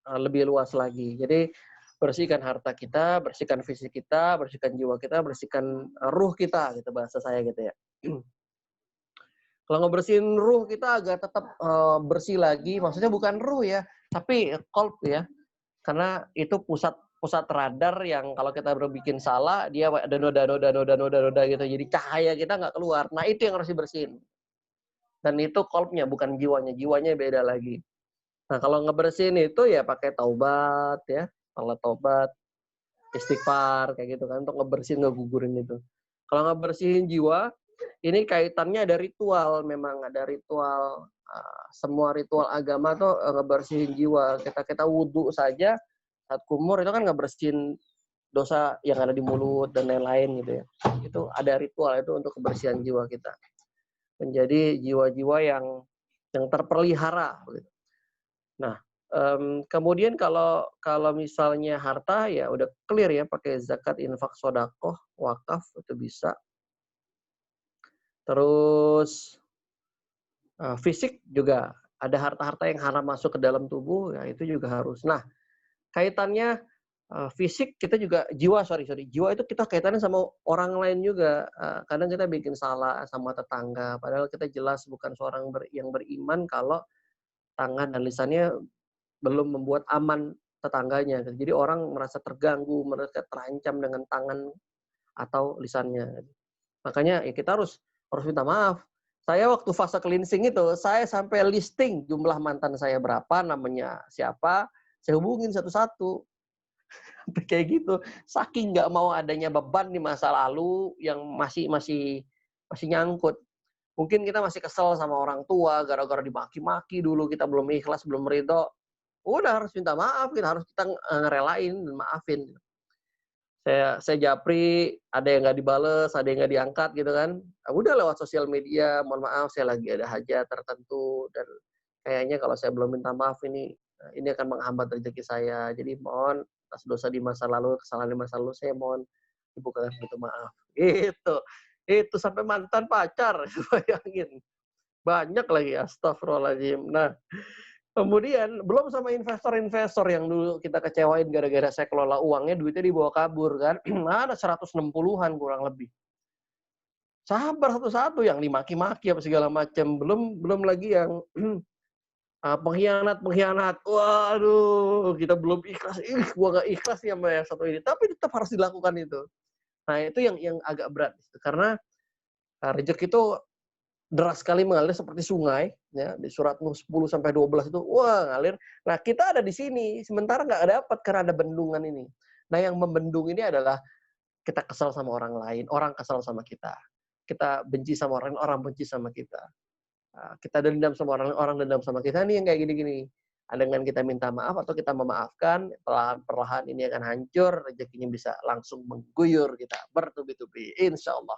lebih luas lagi. Jadi bersihkan harta kita, bersihkan fisik kita, bersihkan jiwa kita, bersihkan ruh kita gitu bahasa saya gitu ya. Kalau ngebersihin ruh kita agar tetap bersih lagi, maksudnya bukan ruh ya, tapi qalb ya. Karena itu pusat radar yang kalau kita berbikin salah, dia ada noda gitu. Jadi cahaya kita nggak keluar. Nah itu yang harus dibersihin. Dan itu qalbnya, bukan jiwanya. Jiwanya beda lagi. Nah kalau ngebersihin itu ya pakai taubat ya. Salat taubat, istighfar, kayak gitu kan. Untuk ngebersihin, ngegugurin itu. Kalau ngebersihin jiwa, ini kaitannya ada ritual. Memang ada ritual. Semua ritual agama tuh ngebersihin jiwa. Kita wudhu saja, saat kumur itu kan ngebersihin dosa yang ada di mulut dan lain-lain gitu ya. Itu ada ritual itu untuk kebersihan jiwa kita. Menjadi jiwa-jiwa yang terpelihara. Nah, kemudian kalau misalnya harta ya udah clear ya, pakai zakat, infak, sedekah, wakaf itu bisa. Terus fisik juga ada harta-harta yang haram masuk ke dalam tubuh ya, itu juga harus. Nah, kaitannya fisik kita juga jiwa itu kita kaitannya sama orang lain juga. Kadang kita bikin salah sama tetangga, padahal kita jelas bukan seorang yang beriman kalau tangan dan lisannya belum membuat aman tetangganya. Jadi orang merasa terganggu, merasa terancam dengan tangan atau lisannya. Makanya ya kita harus minta maaf. Saya waktu fase cleansing itu, saya sampai listing jumlah mantan saya berapa, namanya siapa, saya hubungin satu-satu. Sampai kayak gitu. Saking nggak mau adanya beban di masa lalu yang masih nyangkut. Mungkin kita masih kesel sama orang tua gara-gara dimaki-maki dulu, kita belum ikhlas, belum ridho. Udah harus minta maaf, kita ngerelain dan maafin. Saya japri, ada yang nggak dibales, ada yang nggak diangkat gitu kan. Udah lewat sosial media, mohon maaf saya lagi ada hajat tertentu dan kayaknya kalau saya belum minta maaf ini akan menghambat rezeki saya. Jadi mohon atas dosa di masa lalu, kesalahan di masa lalu saya mohon dibukakan pintu maaf. Gitu. Itu sampai mantan pacar, bayangin. Banyak lagi, astagfirullahaladzim. Nah, kemudian belum sama investor-investor yang dulu kita kecewain gara-gara saya kelola uangnya, duitnya dibawa kabur kan. Ada 160-an kurang lebih. Sabar satu-satu, yang dimaki-maki apa segala macam. Belum lagi yang pengkhianat. Waduh, kita belum ikhlas. Gua nggak ikhlas nih sama yang satu ini. Tapi tetap harus dilakukan itu. Nah, itu yang agak berat. Karena rezeki itu deras sekali mengalir seperti sungai, ya, di surat Nuh 10-12 itu, wah ngalir. Nah, kita ada di sini, sementara nggak dapat karena ada bendungan ini. Nah, yang membendung ini adalah kita kesal sama orang lain, orang kesal sama kita. Kita benci sama orang benci sama kita. Kita dendam sama orang dendam sama kita, nih yang kayak gini-gini. Dengan kita minta maaf atau kita memaafkan, perlahan-perlahan ini akan hancur, rezekinya bisa langsung mengguyur kita, bertubi-tubi, insya Allah.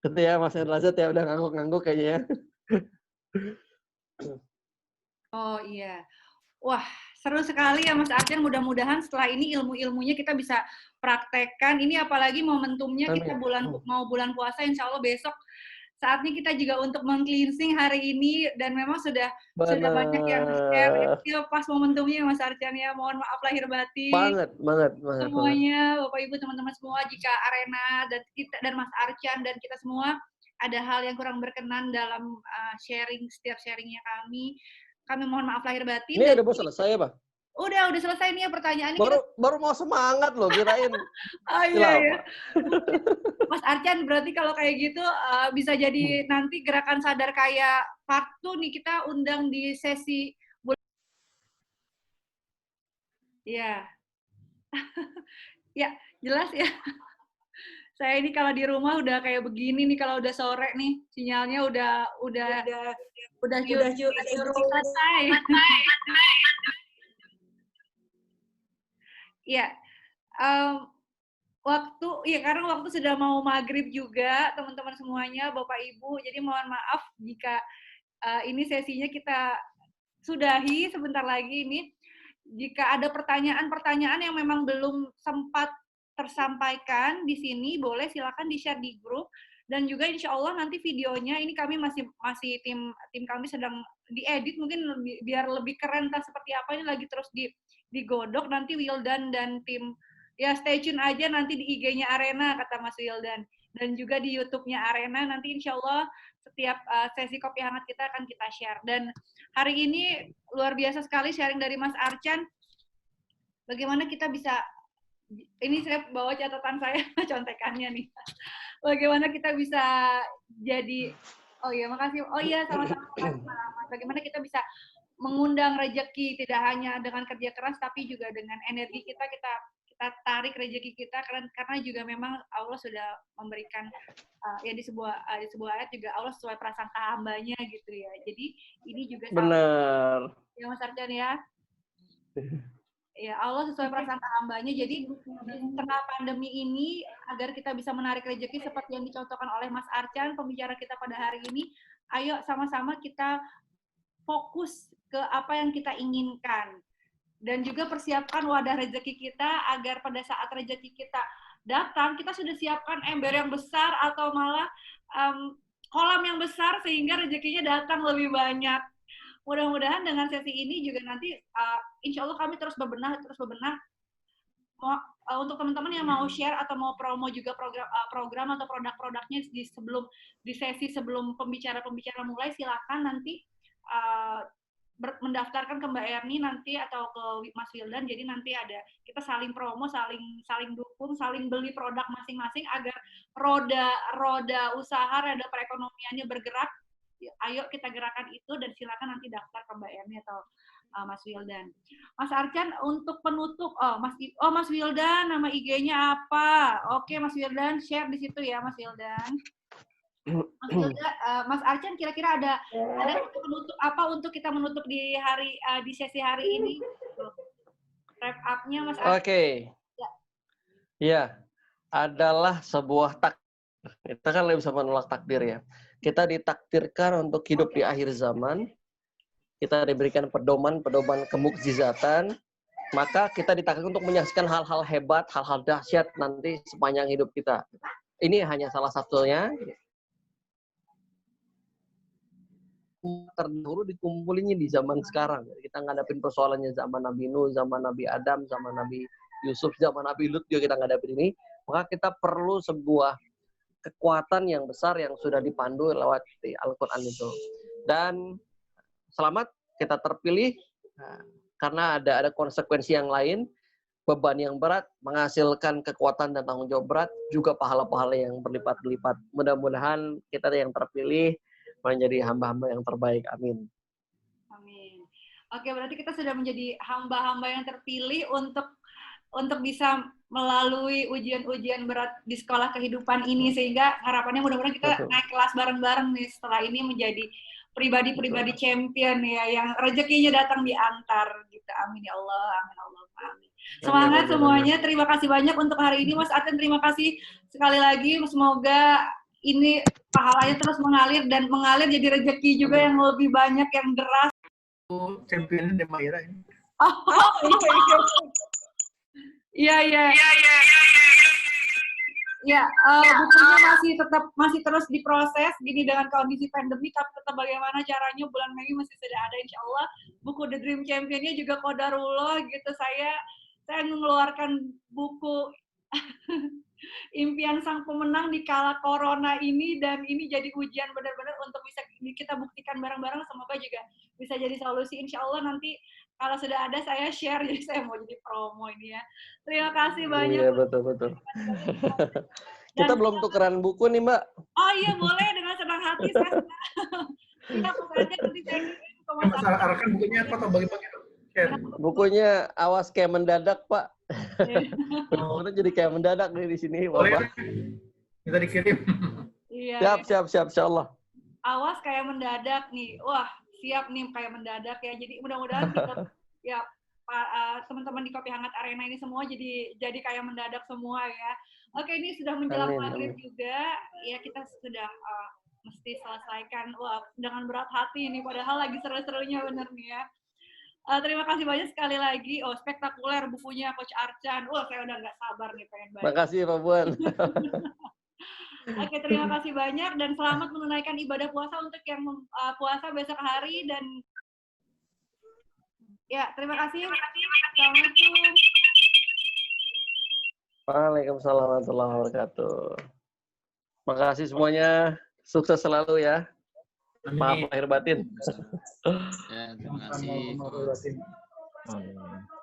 Gitu ya, Mas Lazat ya, udah ngangguk-ngangguk kayaknya ya. Oh iya. Wah, seru sekali ya Mas Arjan. Mudah-mudahan setelah ini ilmu-ilmunya kita bisa praktekkan. Ini apalagi momentumnya kita mau bulan puasa, insya Allah besok. Saatnya kita juga untuk meng-cleansing hari ini, dan memang sudah banyak yang share. Itu pas momentumnya Mas Arjan ya. Mohon maaf lahir batin. Banget. Semuanya, Bapak Ibu, teman-teman semua, jika Arena dan kita dan Mas Arcan dan kita semua ada hal yang kurang berkenan dalam setiap sharingnya kami mohon maaf lahir batin. Ini udah mau selesai ya, Pak? Udah selesai nih ya pertanyaannya. Baru mau semangat loh, kirain. Oh iya. Mas Arcan, berarti kalau kayak gitu bisa jadi nanti gerakan sadar kayak part 2 nih, kita undang di sesi ya. Ya, jelas ya. Saya ini kalau di rumah udah kayak begini nih, kalau udah sore nih, sinyalnya udah selesai. Ya, karena waktu sudah mau maghrib juga, teman-teman semuanya, Bapak Ibu. Jadi mohon maaf jika ini sesinya kita sudahi sebentar lagi ini. Jika ada pertanyaan-pertanyaan yang memang belum sempat tersampaikan di sini, boleh silakan di-share di grup. Dan juga insya Allah nanti videonya ini kami masih tim kami sedang diedit, mungkin biar lebih keren seperti apa, ini lagi terus digodok. Nanti Wildan dan tim ya stay tune aja nanti di IG-nya Arena, kata Mas Wildan, dan juga di YouTube-nya Arena. Nanti insya Allah setiap sesi kopi hangat kita akan kita share. Dan hari ini luar biasa sekali sharing dari Mas Arcan. Bagaimana kita bisa, ini saya bawa catatan saya, contekannya nih. Bagaimana kita bisa jadi, sama-sama. Bagaimana kita bisa mengundang rezeki tidak hanya dengan kerja keras, tapi juga dengan energi kita tarik rezeki kita, karena juga memang Allah sudah memberikan ya di sebuah ayat juga Allah sesuai prasangka hambanya gitu ya. Jadi ini juga benar ya Mas Arcan ya. Ya, Allah sesuai prasangka hambanya. Jadi di tengah pandemi ini, agar kita bisa menarik rezeki seperti yang dicontohkan oleh Mas Arcan, pembicara kita pada hari ini, ayo sama-sama kita fokus ke apa yang kita inginkan. Dan juga persiapkan wadah rezeki kita, agar pada saat rezeki kita datang, kita sudah siapkan ember yang besar atau malah kolam yang besar, sehingga rezekinya datang lebih banyak. Mudah-mudahan dengan sesi ini juga nanti insya Allah kami terus berbenah. Untuk teman-teman yang mau share atau mau promo juga program atau produk-produknya di sesi sebelum pembicara mulai, silakan nanti mendaftarkan ke Mbak Erni nanti atau ke Mas Wildan, jadi nanti ada kita saling promo, saling dukung, saling beli produk masing-masing agar roda usaha, roda perekonomiannya bergerak. Ayo kita gerakan itu dan silakan nanti daftar ke Mbak Erni atau Mas Wildan. Mas Arcan untuk penutup, Mas Wildan, nama IG-nya apa? Oke Mas Wildan, share di situ ya Mas Wildan. Mas Wildan, Mas Arcan kira-kira ada penutup apa untuk kita menutup di sesi hari ini? Wrap up-nya Mas Arcan. Oke. Ya, adalah sebuah takdir. Kita kan lebih bisa menolak takdir ya. Kita ditakdirkan untuk hidup di akhir zaman. Kita diberikan pedoman kemukjizatan, maka kita ditakdirkan untuk menyaksikan hal-hal hebat, hal-hal dahsyat nanti sepanjang hidup kita. Ini hanya salah satunya. Terdahulu dikumpulinnya di zaman sekarang. Kita ngadapin persoalannya zaman Nabi Nuh, zaman Nabi Adam, zaman Nabi Yusuf, zaman Nabi Lut juga kita ngadapin ini. Maka kita perlu sebuah kekuatan yang besar yang sudah dipandu lewat di Al-Quran itu. Dan selamat kita terpilih karena ada konsekuensi yang lain, beban yang berat menghasilkan kekuatan dan tanggung jawab berat, juga pahala-pahala yang berlipat-lipat. Mudah-mudahan kita yang terpilih menjadi hamba-hamba yang terbaik. Amin. Amin. Oke, berarti kita sudah menjadi hamba-hamba yang terpilih untuk bisa melalui ujian-ujian berat di sekolah kehidupan ini, sehingga harapannya mudah-mudahan kita naik kelas bareng-bareng nih setelah ini menjadi pribadi-pribadi champion ya, yang rezekinya datang diantar gitu. Amin ya Allah, amin Allah, amin. Semangat semuanya. Terima kasih banyak untuk hari ini Mas Arcan. Terima kasih sekali lagi. Semoga ini pahalanya terus mengalir dan mengalir jadi rezeki juga yang lebih banyak, yang deras. Champion di Maira ini. Iya. Ya, bukunya masih terus diproses gini dengan kondisi pandemi, tapi tetap bagaimana caranya bulan Mei masih sudah ada insya Allah. Buku The Dream Champion-nya juga qadarullah gitu. Saya mengeluarkan buku Impian Sang Pemenang di kala corona ini, dan ini jadi ujian benar-benar untuk bisa kita buktikan bareng-bareng. Semoga juga bisa jadi solusi. Insya Allah nanti kalau sudah ada saya share, jadi saya mau jadi promo ini ya. Terima kasih banyak. Iya, betul. Kita belum tukeran buku nih, Mbak. Oh iya, boleh, dengan senang hati. Kita pokoknya nanti saya kirim ke Mas Arcan bukunya apa atau bagi-bagi? Bukunya Awas Kayak Mendadak, Pak. Kita jadi kayak mendadak nih di sini, Bapak. Kita dikirim. Iya. Siap, insyaallah. Awas Kayak Mendadak nih. Wah, siap nih kayak mendadak ya. Jadi mudah-mudahan kita ya teman-teman di Kopi Hangat Arena ini semua jadi kayak mendadak semua ya. Oke, ini sudah menjelang maghrib juga. Ya, kita sudah mesti selesaikan. Wah, dengan berat hati ini, padahal lagi seru-serunya bener nih ya. Terima kasih banyak sekali lagi. Oh, spektakuler bukunya Coach Arcan. Wah, saya udah nggak sabar nih pengen baca. Makasih, Pak Buan. Oke, terima kasih banyak dan selamat menunaikan ibadah puasa untuk yang puasa besok hari. Dan ya, terima kasih. Assalamualaikum. Waalaikumsalam warahmatullahi wabarakatuh. Makasih semuanya. Sukses selalu ya. Maaf lahir batin. Ya, terima kasih. Amin.